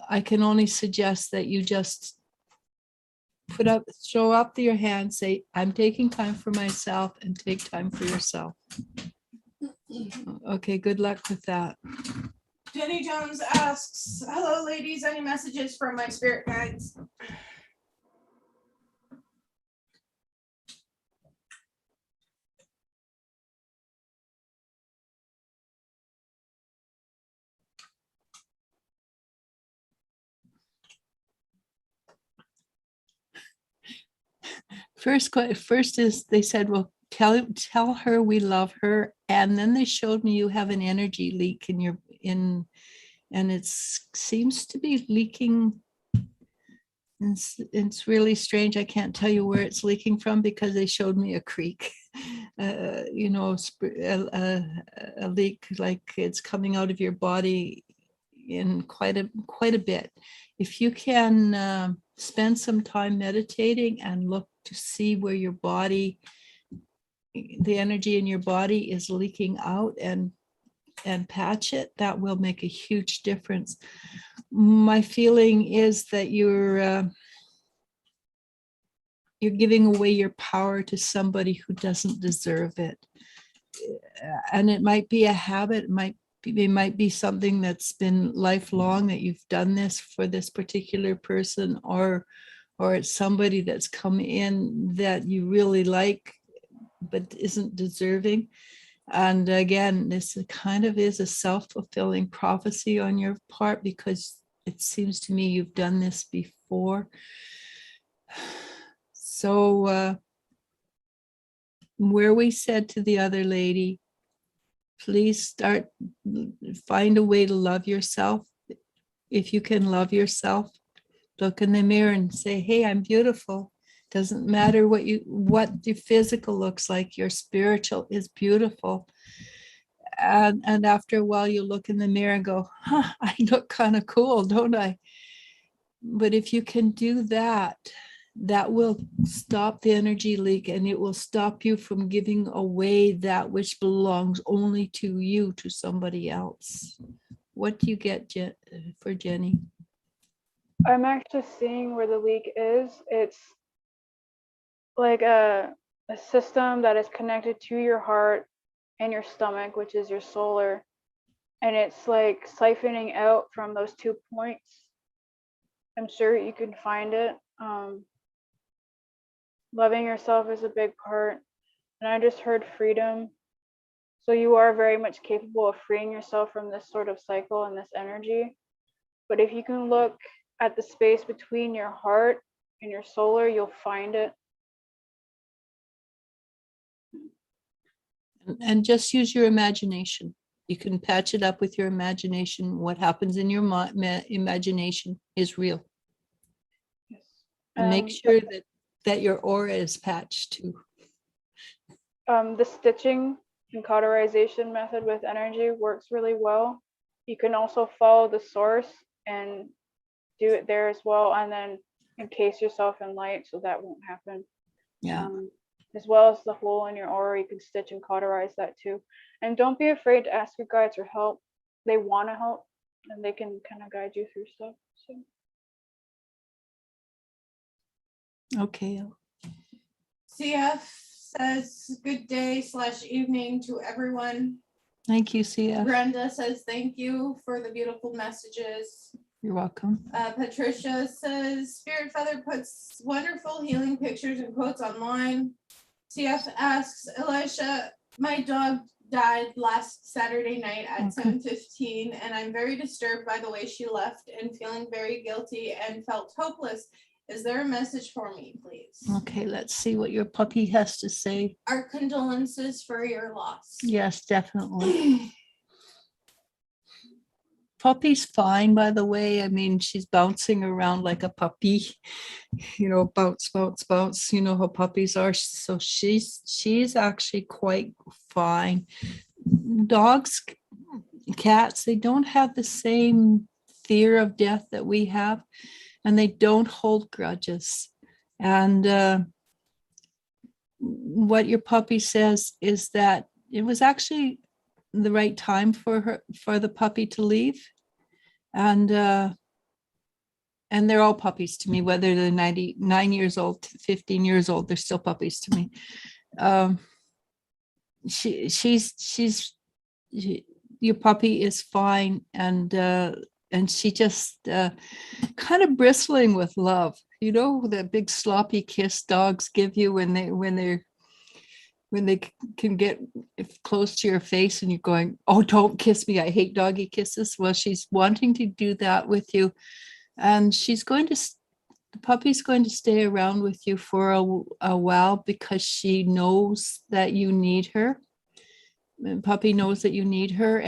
I can only suggest that you just show up your hand, say, I'm taking time for myself, and take time for yourself. Okay, good luck with that. Jenny Jones asks, hello ladies, any messages from my spirit guides? First is they said, well, tell her we love her, and then they showed me you have an energy leak and it seems to be leaking. It's really strange. I can't tell you where it's leaking from because they showed me a creek, a leak, like it's coming out of your body in quite a bit. If you can spend some time meditating and look to see where your body, the energy in your body is leaking out, and patch it, that will make a huge difference. My feeling is that you're giving away your power to somebody who doesn't deserve it. And it might be a habit, it might be something that's been lifelong, that you've done this for this particular person, or it's somebody that's come in that you really like but isn't deserving. And again, this kind of is a self-fulfilling prophecy on your part, because it seems to me you've done this before. So where we said to the other lady, please find a way to love yourself. If you can love yourself, look in the mirror and say, hey, I'm beautiful. Doesn't matter what your physical looks like, your spiritual is beautiful. And after a while you look in the mirror and go, huh, I look kind of cool, don't I? But if you can do that, that will stop the energy leak, and it will stop you from giving away that which belongs only to you, to somebody else. What do you get, for Jenny? I'm actually seeing where the leak is. It's like a system that is connected to your heart and your stomach, which is your solar. And it's like siphoning out from those 2 points. I'm sure you can find it. Loving yourself is a big part. And I just heard freedom. So you are very much capable of freeing yourself from this sort of cycle and this energy. But if you can look at the space between your heart and your solar, you'll find it. And just use your imagination. You can patch it up with your imagination. What happens in your imagination is real. Yes. And make sure that your aura is patched too. The stitching and cauterization method with energy works really well. You can also follow the source and do it there as well, and then encase yourself in light so that won't happen. Yeah. As well as the hole in your aura, you can stitch and cauterize that too. And don't be afraid to ask your guides for help. They want to help, and they can kind of guide you through stuff. So. Okay. CF says good day / evening to everyone. Thank you, Cia. Brenda says thank you for the beautiful messages. You're welcome. Patricia says Spirit Feather puts wonderful healing pictures and quotes online. CF asks Eliz-sha, my dog died last Saturday night at 7:15, and I'm very disturbed by the way she left and feeling very guilty and felt hopeless. Is there a message for me, please? Okay, let's see what your puppy has to say. Our condolences for your loss. Yes, definitely. Puppy's fine, by the way. I mean, she's bouncing around like a puppy, bounce, bounce, bounce. You know how puppies are. So she's actually quite fine. Dogs, cats, they don't have the same fear of death that we have, and they don't hold grudges. And what your puppy says is that it was actually the right time for the puppy to leave. And they're all puppies to me, whether they're 99 years old, 15 years old, they're still puppies to me. Your puppy is fine, and she just kind of bristling with love. You know, the big sloppy kiss dogs give you when they can get close to your face and you're going, oh, don't kiss me, I hate doggy kisses. Well, she's wanting to do that with you, and the puppy's going to stay around with you for a while because she knows that you need her. The puppy knows that you need her,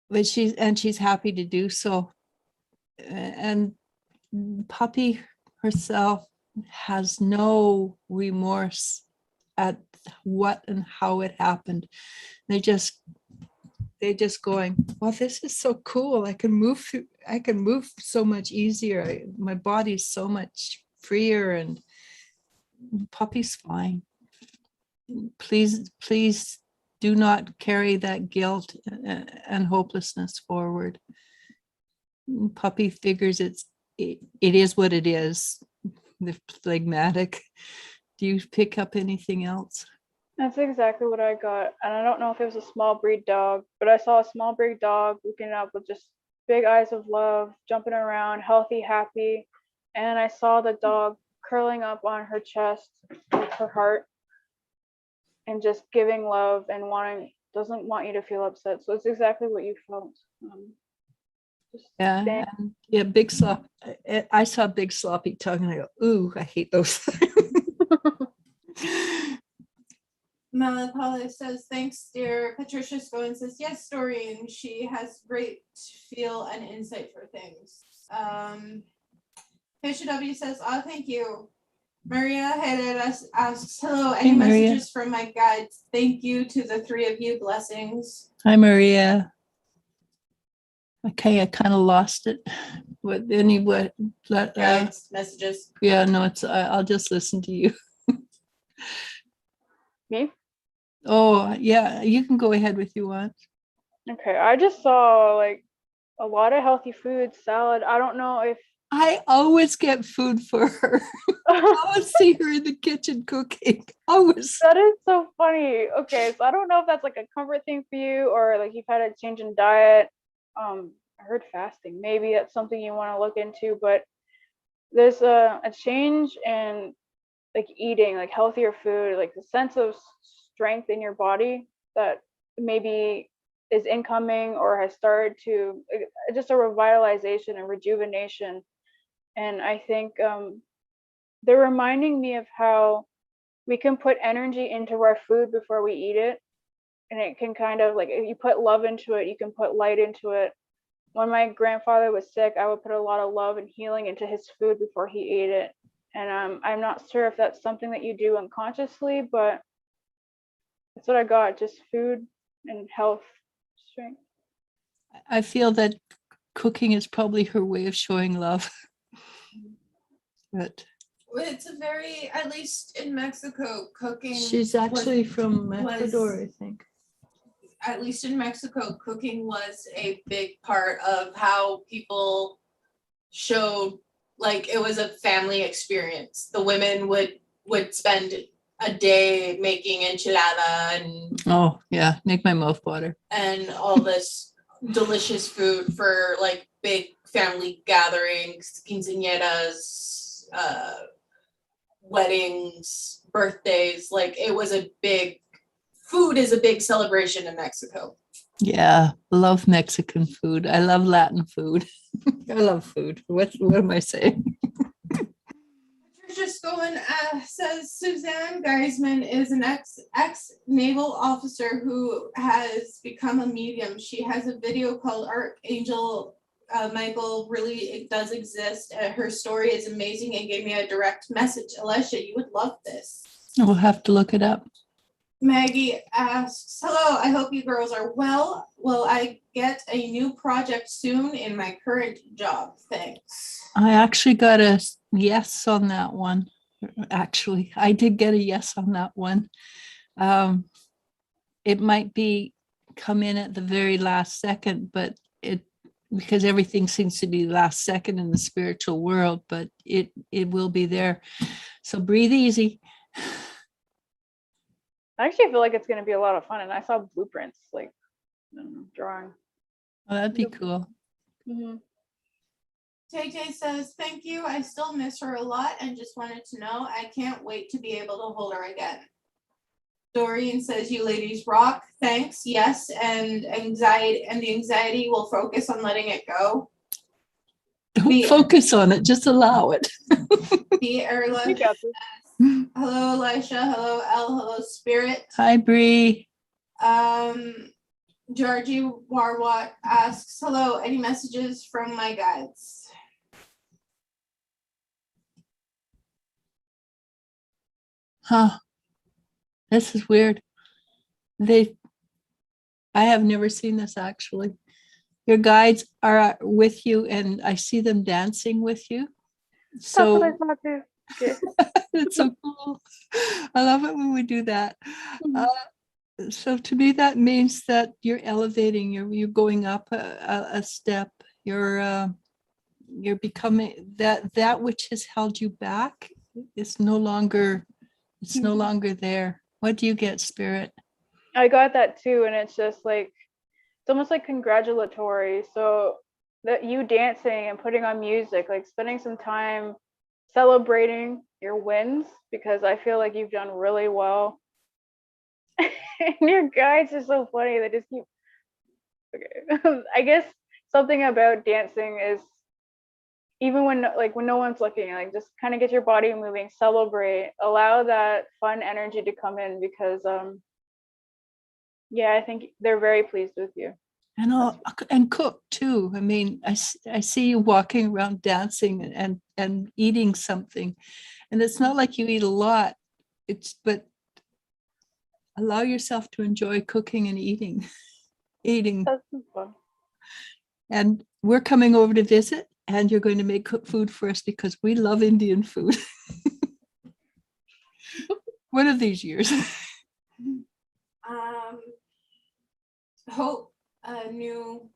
but she's happy to do so. And puppy herself has no remorse at what and how it happened. They're just going, well, this is so cool. I can move so much easier. My body's so much freer, and puppy's fine. Please do not carry that guilt and hopelessness forward. Puppy figures it is what it is. They're phlegmatic. Do you pick up anything else? That's exactly what I got. And I don't know if it was a small breed dog, but I saw a small breed dog looking up with just big eyes of love, jumping around, healthy, happy. And I saw the dog curling up on her chest with her heart and just giving love and doesn't want you to feel upset. So it's exactly what you felt. Yeah, big slop. I saw big sloppy tongue and I go, ooh, I hate those. Malapala says, thanks, dear. Patricia Scowen says, yes, Doreen. She has great feel and insight for things. Fisher W says, oh, thank you. Maria Herrera asks, hello, any Hey, Maria. messages from my guides? Thank you to the three of you. Blessings. Hi, Maria. Okay, I kind of lost it. What, Guides, messages. yeah, no, I'll just listen to you. Me? Oh, yeah, you can go ahead with you want. Okay, I just saw like a lot of healthy food, salad. I don't know if I always get food for her. I always see her in the kitchen cooking. Always. that is so funny. Okay, so I don't know if that's like a comfort thing for you or like you've had a change in diet. I heard fasting. Maybe that's something you want to look into, but there's a change in like eating like healthier food, like the sense of strength in your body that maybe is incoming or has started to just a revitalization and rejuvenation. And I think they're reminding me of how we can put energy into our food before we eat it, and it can kind of like if you put love into it, you can put light into it. When my grandfather was sick, I would put a lot of love and healing into his food before he ate it. And I'm not sure if that's something that you do unconsciously, but that's what I got, just food and health strength. I feel that cooking is probably her way of showing love. But It's a very, at least in Mexico, cooking. she's actually from was- Ecuador, I think. At least in Mexico, cooking was a big part of how people showed, like it was a family experience. The women would spend a day making enchilada Oh, yeah, make my mouth water. and all this delicious food for like big family gatherings, quinceañeras, weddings, birthdays. Like it was a big, food is a big celebration in Mexico. Yeah, love Mexican food. I love Latin food. I love food. What am I saying? Just going, says Suzanne Geisman is an ex naval officer who has become a medium. She has a video called Archangel Michael really it does exist. Her story is amazing and gave me a direct message. Eliz-sha, you would love this. We'll have to look it up. Maggie asks, hello, I hope you girls are well. Will I get a new project soon in my current job? Thanks. I actually got a yes on that one. Actually, I did get a yes on that one. It might be come in at the very last second, but because everything seems to be last second in the spiritual world, but it will be there. So breathe easy. I actually feel like it's going to be a lot of fun, and I saw blueprints, like drawing. Oh, that'd be cool. Mm-hmm. Tay says, thank you. I still miss her a lot and just wanted to know. I can't wait to be able to hold her again. Doreen says, you ladies rock. Thanks. Yes. And the anxiety will focus on letting it go. Don't focus on it, just allow it. The Erla. You got this. Hello, Eliz-sha. Hello, Elle. Hello, Spirit. Hi, Bree. Georgie Warwat asks, hello, any messages from my guides? Huh. This is weird. I have never seen this actually. Your guides are with you and I see them dancing with you. So That's what I thought too. Okay. it's so cool. I love it when we do that. Mhm. So to me, that means that you're elevating, you're going up a step, you're becoming that which has held you back is no longer there. What do you get, Spirit? I got that too, and it's just like it's almost like congratulatory. So that you dancing and putting on music, like spending some time celebrating your wins, because I feel like you've done really well. And your guides are so funny. They just keep okay. I guess something about dancing is even when no one's looking, like just kind of get your body moving, celebrate, allow that fun energy to come in, because yeah, I think they're very pleased with you. And cook too. I mean, I see you walking around dancing and and eating something. And it's not like you eat a lot. But allow yourself to enjoy cooking and eating. That's fun. And we're coming over to visit, and you're going to make cook food for us because we love Indian food. One of these years. Hope, a new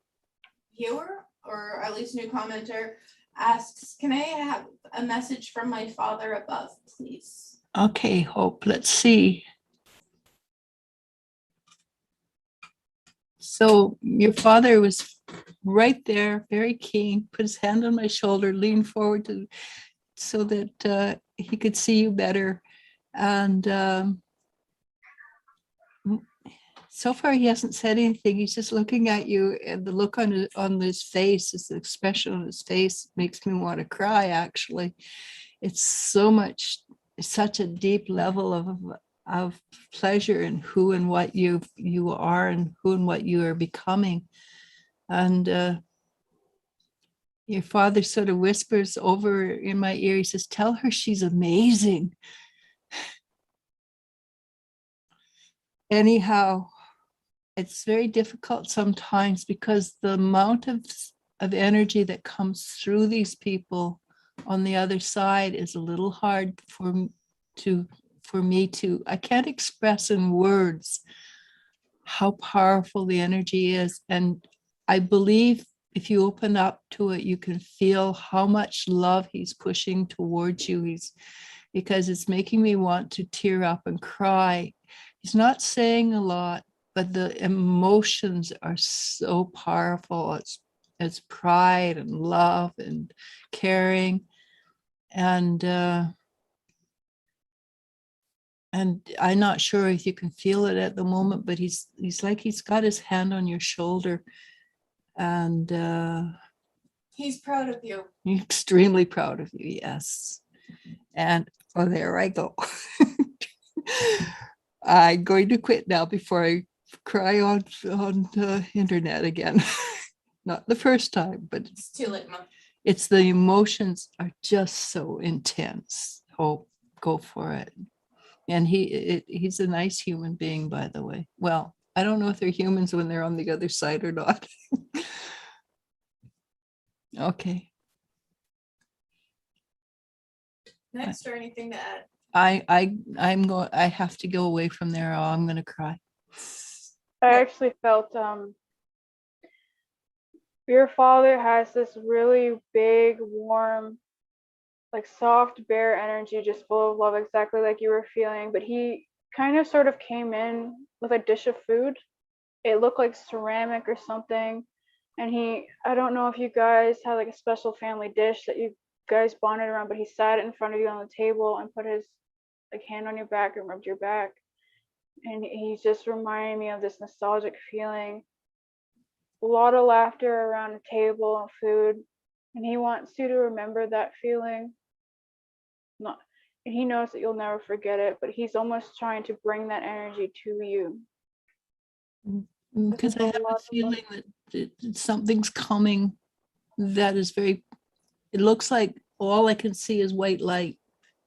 viewer or at least new commenter, asks, can I have a message from my father above, please? Okay, Hope, let's see. So your father was right there, very keen, put his hand on my shoulder, leaned forward so that he could see you better. And so far he hasn't said anything. He's just looking at you, and the look on his face, is the expression on his face, makes me want to cry, actually. It's such a deep level of pleasure in who and what you are, and who and what you are becoming. And your father sort of whispers over in my ear, he says, tell her she's amazing. Anyhow, it's very difficult sometimes because the amount of energy that comes through these people on the other side is a little hard for me to, I can't express in words how powerful the energy is. And I believe if you open up to it, you can feel how much love he's pushing towards you. Because it's making me want to tear up and cry. He's not saying a lot, but the emotions are so powerful. It's pride and love and caring. And I'm not sure if you can feel it at the moment, but he's like he's got his hand on your shoulder, and He's proud of you. Extremely proud of you, yes. And oh, there I go. I'm going to quit now before I cry on the internet again. Not the first time, but It's too late, Mom. it's the emotions are just so intense. Hope, go for it. And he's a nice human being, by the way. Well, I don't know if they're humans when they're on the other side or not. Okay. Next, or anything to add? I have to go away from there, or I'm gonna cry. I actually felt your father has this really big, warm, like soft bear energy, just full of love, exactly like you were feeling. But he kind of sort of came in with a dish of food. It looked like ceramic or something. And I don't know if you guys had like a special family dish that you guys bonded around, but he sat in front of you on the table and put his like hand on your back and rubbed your back. And he just reminded me of this nostalgic feeling. A lot of laughter around a table and food. And he wants you to remember that feeling. Not, and he knows that you'll never forget it, but he's almost trying to bring that energy to you. Because I have a feeling that something's coming that is very, it looks like all I can see is white light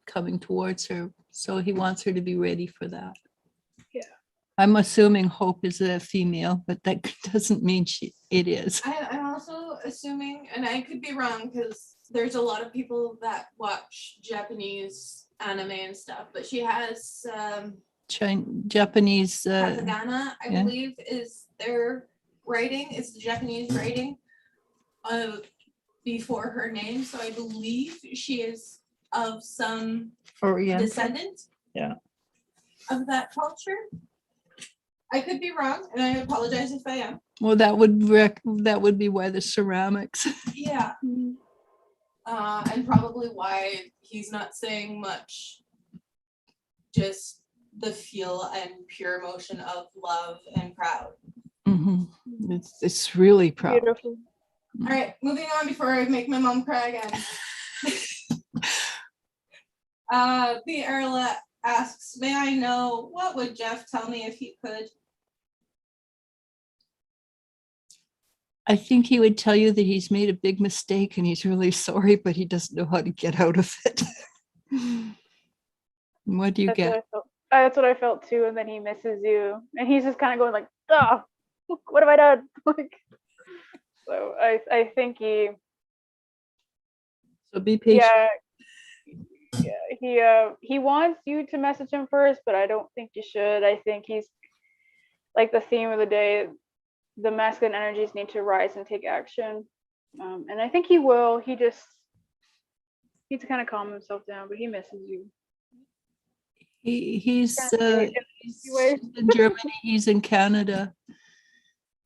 coming towards her. So he wants her to be ready for that. Yeah. I'm assuming Hope is a female, but that doesn't mean it is. I'm also assuming, and I could be wrong because there's a lot of people that watch Japanese anime and stuff, but she has Japanese. Katakana, I yeah. believe, is their writing. It's the Japanese writing before her name. So I believe she is of some descendant of that culture. I could be wrong, and I apologize if I am. Well, that would be why the ceramics. Yeah. And probably why he's not saying much. Just the feel and pure emotion of love and proud. Mm-hmm. It's really proud. Beautiful. All right, moving on before I make my mom cry again. The Erla asks, may I know what would Jeff tell me if he could? I think he would tell you that he's made a big mistake and he's really sorry, but he doesn't know how to get out of it. What do you That's what get? I felt. That's what I felt too. And then he misses you, and he's just kind of going like, "Ah, what have I done?" Like, so I think So be patient. he wants you to message him first, but I don't think you should. I think he's like the theme of the day. The masculine energies need to rise and take action, and I think he will. He just needs to kind of calm himself down, but he misses you. He's He's in Germany, he's in Canada,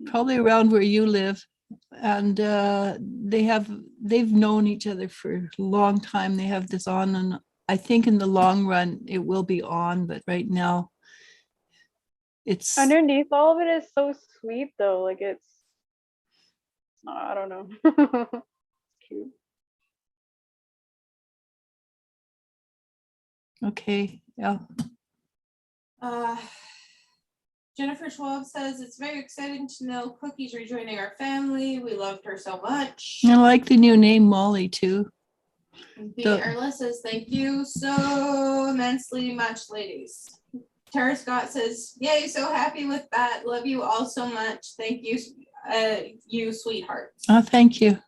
probably around where you live. And they've known each other for a long time. They have this on, and I think in the long run it will be on, but right now it's underneath all of it is so sweet though. Like it's, I don't know. It's cute. okay. Yeah. Jennifer 12 says it's very exciting to know Cookie's rejoining our family. We loved her so much. I like the new name Molly too. Erla says thank you so immensely much, ladies. Tara Scott says, yay, so happy with that. Love you all so much. Thank you, you sweetheart. Oh, thank you.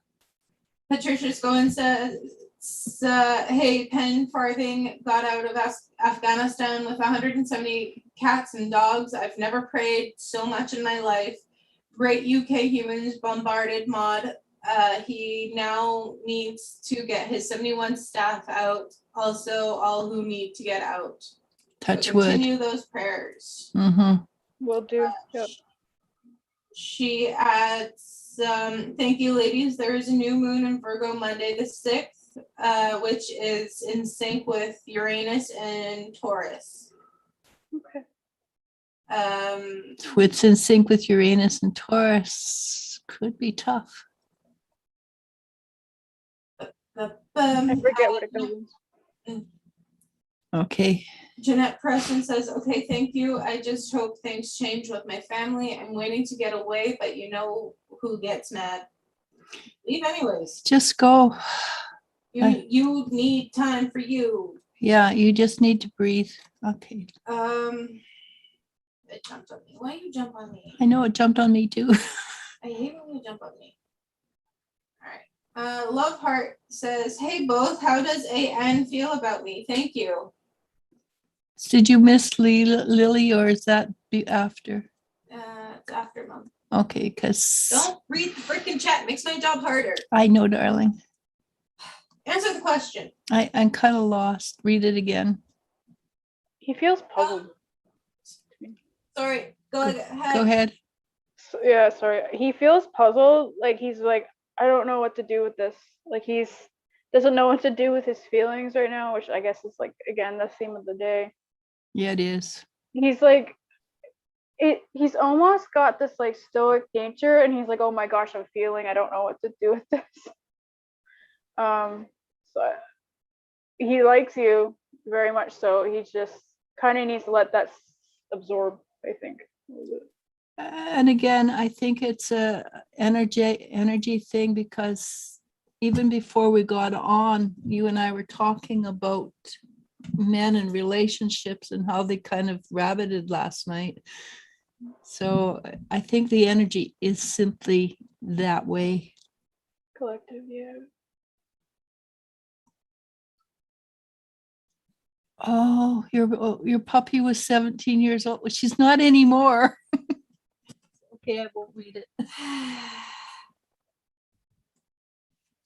Patricia Scowen says, hey, Penn Farthing got out of Afghanistan with 170 cats and dogs. I've never prayed so much in my life. Great UK humans bombarded Maud. He now needs to get his 71 staff out. Also, all who need to get out. Touch so wood. Continue those prayers. Mm-hmm. Will do. Yep. She adds, thank you, ladies. There is a new moon in Virgo Monday the 6th, which is in sync with Uranus and Taurus. Okay. It's in sync with Uranus and Taurus. Could be tough. I forget what it goes. Okay. Jeanette Preston says, okay, thank you. I just hope things change with my family. I'm waiting to get away, but you know who gets mad. Leave anyways. Just go. You need time for you. Yeah, you just need to breathe. Okay. It jumped on me. Why you jump on me? I know it jumped on me too. I hate when you jump on me. All right. Love Heart says, hey both, how does AN feel about me? Thank you. Did you miss Lily, or is that be after? It's after, Mom. Okay, because don't read the freaking chat. Makes my job harder. I know, darling. Answer the question. I'm kind of lost. Read it again. He feels puzzled. Sorry. Go ahead. Go ahead. So, yeah, sorry. He feels puzzled. Like he's like, I don't know what to do with this. Like he's doesn't know what to do with his feelings right now, which I guess is like again the theme of the day. Yeah, it is. He's like, he's almost got this like stoic nature, and he's like, oh my gosh, I'm feeling. I don't know what to do with this. So he likes you very much. So he just kind of needs to let that absorb, I think. And again, I think it's a energy thing, because even before we got on, you and I were talking about men and relationships and how they kind of rabbited last night. So I think the energy is simply that way. Collective, yeah. Oh, your puppy was 17 years old. Well, she's not anymore. Okay, I won't read it.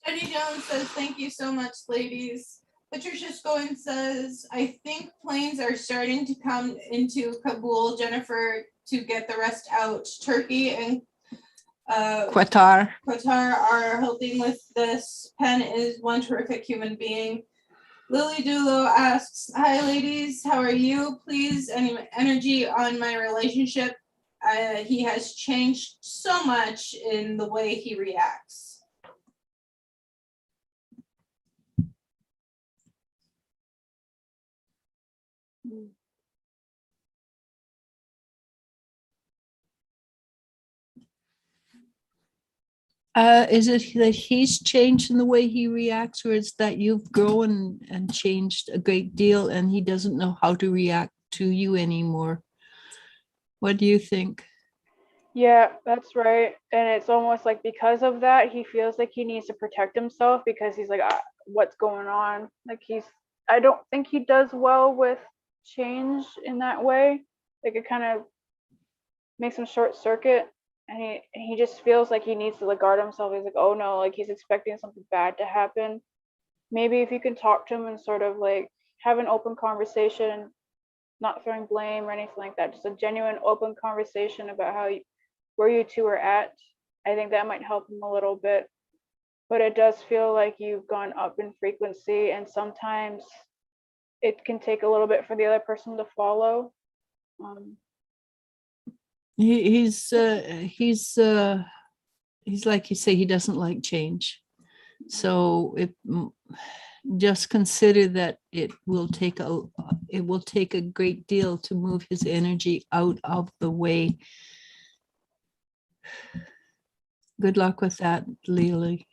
Jenny Jones says, thank you so much, ladies. Patricia Scowen says, I think planes are starting to come into Kabul, Jennifer, to get the rest out. Turkey and Qatar are helping with this. Penn is one terrific human being. Lily Dulo asks, hi, ladies. How are you? Please, any energy on my relationship. He has changed so much in the way he reacts. Is it that he's changed in the way he reacts, or is that you've grown and changed a great deal and he doesn't know how to react to you anymore? What do you think? Yeah, that's right. And it's almost like because of that, he feels like he needs to protect himself because he's like, what's going on? Like I don't think he does well with change in that way. Like it kind of makes him short circuit, and he just feels like he needs to like guard himself. He's like, oh no, like he's expecting something bad to happen. Maybe if you can talk to him and sort of like have an open conversation, not throwing blame or anything like that, just a genuine open conversation about where you two are at. I think that might help him a little bit. But it does feel like you've gone up in frequency, and sometimes it can take a little bit for the other person to follow. Um, He's like you say, he doesn't like change. So just consider that it will take a great deal to move his energy out of the way. Good luck with that, Lily.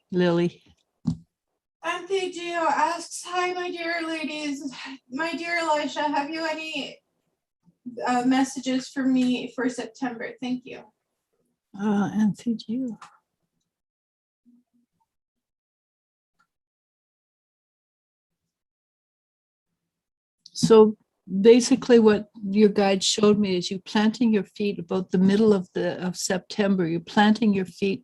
Auntie Gio asks, hi, my dear ladies. My dear Eliz-sha, have you any messages for me for September? Thank you. Auntie Gio. So basically what your guide showed me is you planting your feet about the middle of September. You're planting your feet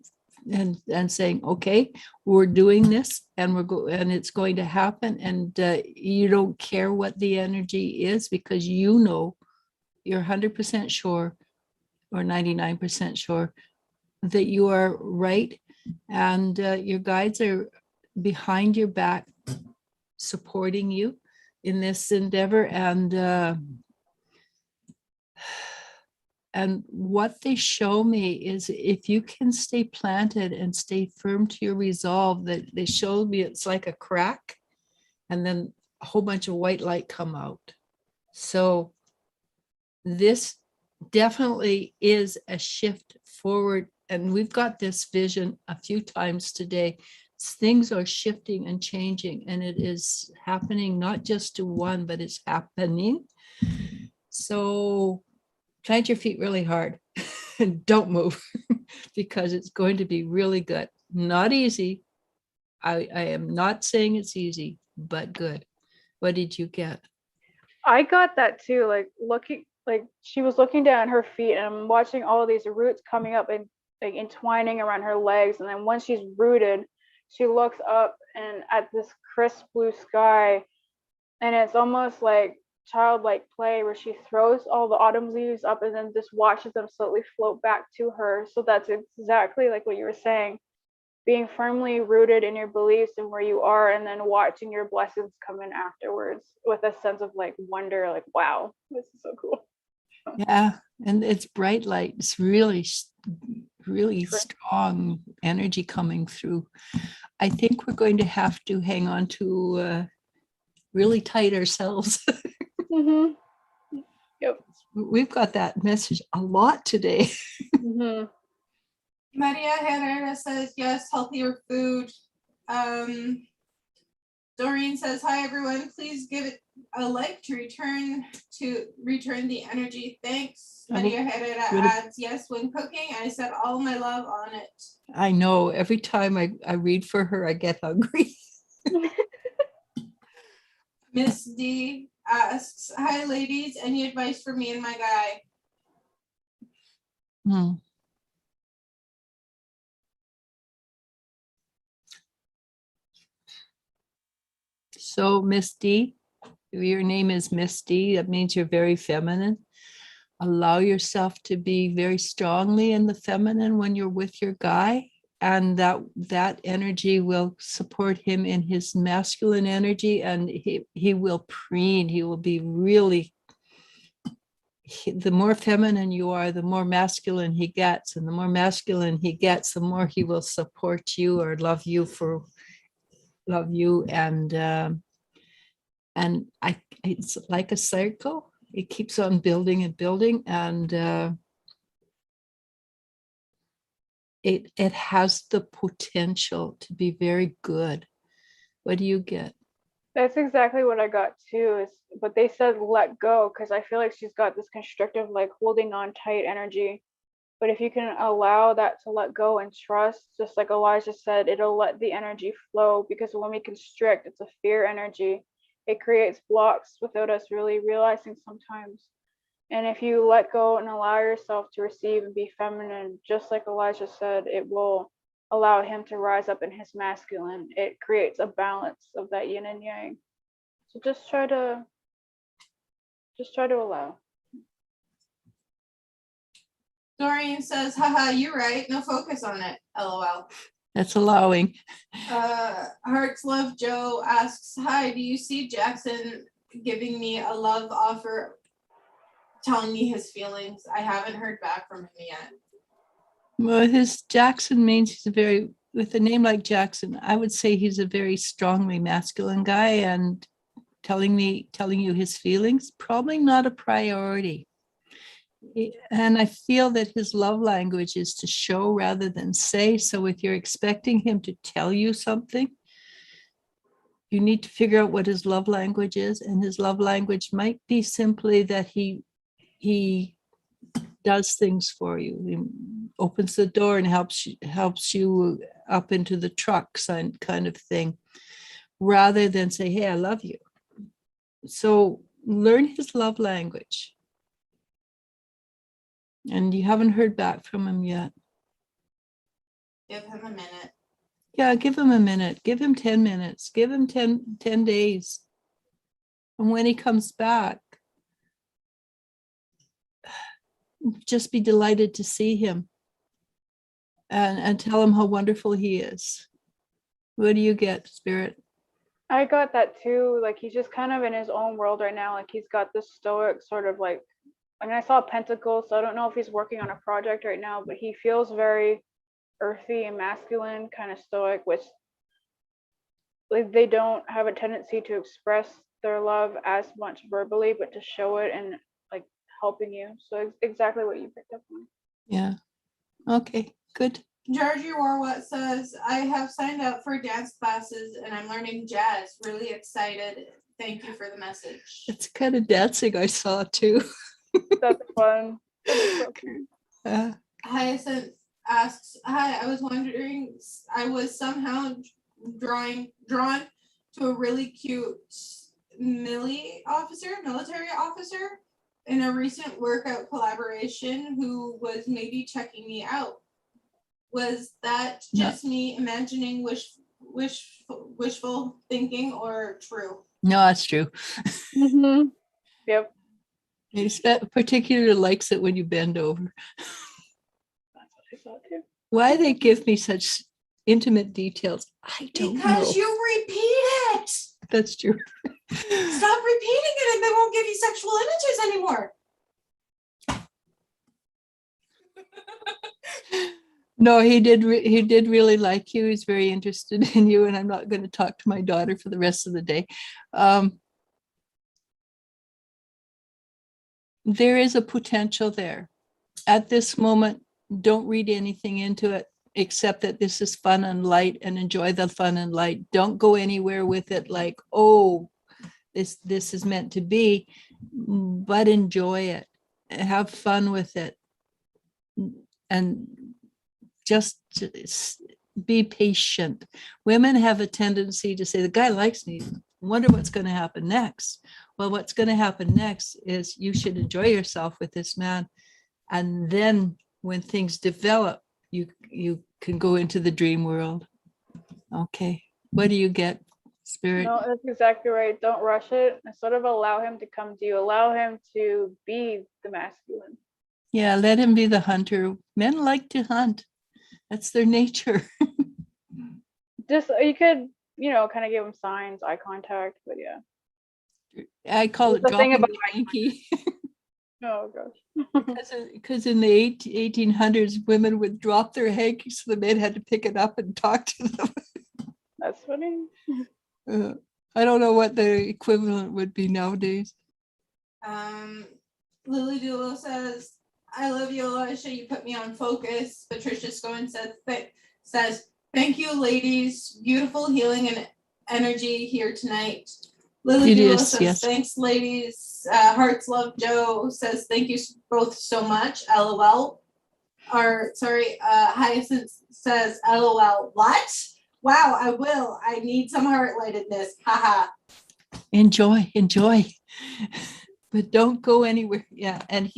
and saying, okay, we're doing this and and it's going to happen. And you don't care what the energy is because you know you're 100% sure or 99% sure that you are right. And your guides are behind your back, supporting you in this endeavor. And what they show me is if you can stay planted and stay firm to your resolve, that they showed me it's like a crack and then a whole bunch of white light come out. So this definitely is a shift forward. And we've got this vision a few times today. Things are shifting and changing, and it is happening not just to one, but it's happening. So plant your feet really hard and don't move because it's going to be really good. Not easy. I am not saying it's easy, but good. What did you get? I got that too. Like she was looking down at her feet, and I'm watching all of these roots coming up and like entwining around her legs. And then once she's rooted, she looks up and at this crisp blue sky, and it's almost like childlike play where she throws all the autumn leaves up and then just watches them slowly float back to her. So that's exactly like what you were saying, being firmly rooted in your beliefs and where you are, and then watching your blessings come in afterwards with a sense of like wonder, like, wow, this is so cool. Yeah, and it's bright light. It's really strong energy coming through. I think we're going to have to hang on to really tight ourselves. Mm-hmm. Yep. We've got that message a lot today. Mm-hmm. Maria Herrera says, yes, healthier food. Doreen says, hi, everyone. Please give it a like to return the energy. Thanks. Maria Herrera adds, yes, when cooking, I set all my love on it. I know. Every time I read for her, I get hungry. Miss D asks, hi, ladies. Any advice for me and my guy? So, Miss D, your name is Miss D. That means you're very feminine. Allow yourself to be very strongly in the feminine when you're with your guy, and that energy will support him in his masculine energy, and he will preen. He will be really. The more feminine you are, the more masculine he gets, and the more masculine he gets, the more he will support you or love you and it's like a cycle. It keeps on building and building, and it has the potential to be very good. What do you get? That's exactly what I got too. But they said let go because I feel like she's got this constrictive, like holding on tight energy. But if you can allow that to let go and trust, just like Elijah said, it'll let the energy flow, because when we constrict, it's a fear energy. It creates blocks without us really realizing sometimes. And if you let go and allow yourself to receive and be feminine, just like Elijah said, it will allow him to rise up in his masculine. It creates a balance of that yin and yang. So just try to allow. Doreen says, haha, you're right. No focus on it. LOL. That's allowing. Hearts Love Joe asks, hi, do you see Jackson giving me a love offer, telling me his feelings? I haven't heard back from him yet. Well, his Jackson means he's with a name like Jackson, I would say he's a very strongly masculine guy, and telling you his feelings, probably not a priority. And I feel that his love language is to show rather than say. So if you're expecting him to tell you something, you need to figure out what his love language is. And his love language might be simply that he does things for you. He opens the door and helps you up into the truck, kind of thing, rather than say, hey, I love you. So learn his love language. And you haven't heard back from him yet. Give him a minute. Yeah, give him a minute. Give him 10 minutes. Give him 10 days. And when he comes back, just be delighted to see him. And tell him how wonderful he is. What do you get, Spirit? I got that too. Like he's just kind of in his own world right now. Like he's got this stoic sort of like, I mean, I saw Pentacles, so I don't know if he's working on a project right now, but he feels very earthy and masculine, kind of stoic, which like they don't have a tendency to express their love as much verbally, but to show it and like helping you. So it's exactly what you picked up on. Yeah. Okay, good. Georgie Warwatt says, I have signed up for dance classes and I'm learning jazz. Really excited. Thank you for the message. It's kind of dancing I saw too. That's fun. Hyacinth asks, hi, I was wondering, I was somehow drawn to a really cute military officer in a recent workout collaboration who was maybe checking me out. Was that just me imagining wishful thinking or true? No, that's true. Mm-hmm. Yep. He particularly likes it when you bend over. That's what I saw too. Why they give me such intimate details, I don't know. Because you repeat it. That's true. Stop repeating it and they won't give you sexual images anymore. No, he did really like you. He's very interested in you, and I'm not going to talk to my daughter for the rest of the day. There is a potential there. At this moment, don't read anything into it except that this is fun and light, and enjoy the fun and light. Don't go anywhere with it like, oh, this is meant to be, but enjoy it. Have fun with it. And just be patient. Women have a tendency to say, the guy likes me. Wonder what's going to happen next. Well, what's going to happen next is you should enjoy yourself with this man. And then when things develop, you can go into the dream world. Okay. What do you get, Spirit? No, that's exactly right. Don't rush it. And sort of allow him to come to you. Allow him to be the masculine. Yeah, let him be the hunter. Men like to hunt. That's their nature. Just you could, kind of give him signs, eye contact, but yeah. I call it The thing dropping about the hanky. Oh gosh. Because in the 1800s, women would drop their hanky, so the men had to pick it up and talk to them. That's funny. I don't know what the equivalent would be nowadays. Lily Dulo says, I love you, Eliz-sha. You put me on focus. Patricia Scowen says, thank you, ladies. Beautiful healing and energy here tonight. Lily It Bulow is, says, yes. thanks, ladies. Hearts Love Joe says, thank you both so much. LOL. Hyacinth says, LOL. What? Wow, I will. I need some heart-lightedness. Haha. Enjoy. But don't go anywhere. Yeah. And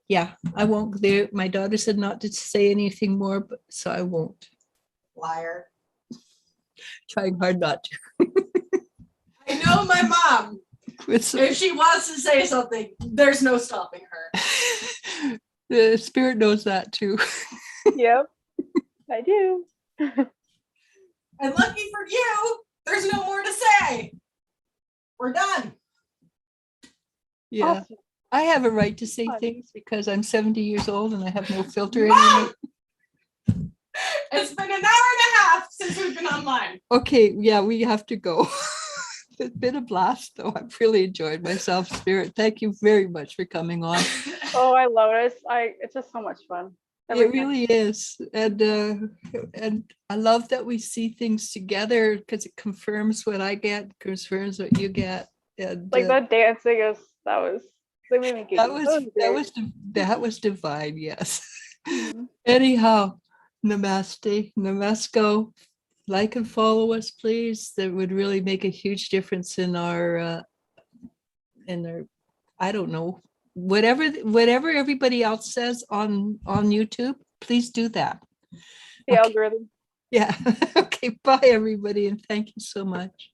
yeah, I won't there. My daughter said not to say anything more, but so I won't. Liar. Trying hard not to. I know my mom. It's- If she wants to say something, there's no stopping her. the spirit knows that too. Yep, I do. And lucky for you, there's no more to say. We're done. Yeah. Awesome. I have a right to say Fun. things because I'm 70 years old and I have no filter Mom! anymore. It's been an hour and a half since we've been online. Okay, yeah, we have to go. It's been a blast though. I've really enjoyed myself, Spirit. Thank you very much for coming on. Oh, I love it. It's just so much fun. Every It time. really is. And I love that we see things together because it confirms what I get, confirms what you get. And Like that dancing they made me giddy. that was divine, yes. Mhm. Anyhow, namaste, namasko. Like and follow us, please. That would really make a huge difference in our I don't know, whatever everybody else says on YouTube, please do that. The Okay. algorithm. Yeah. Okay, bye everybody, and thank you so much.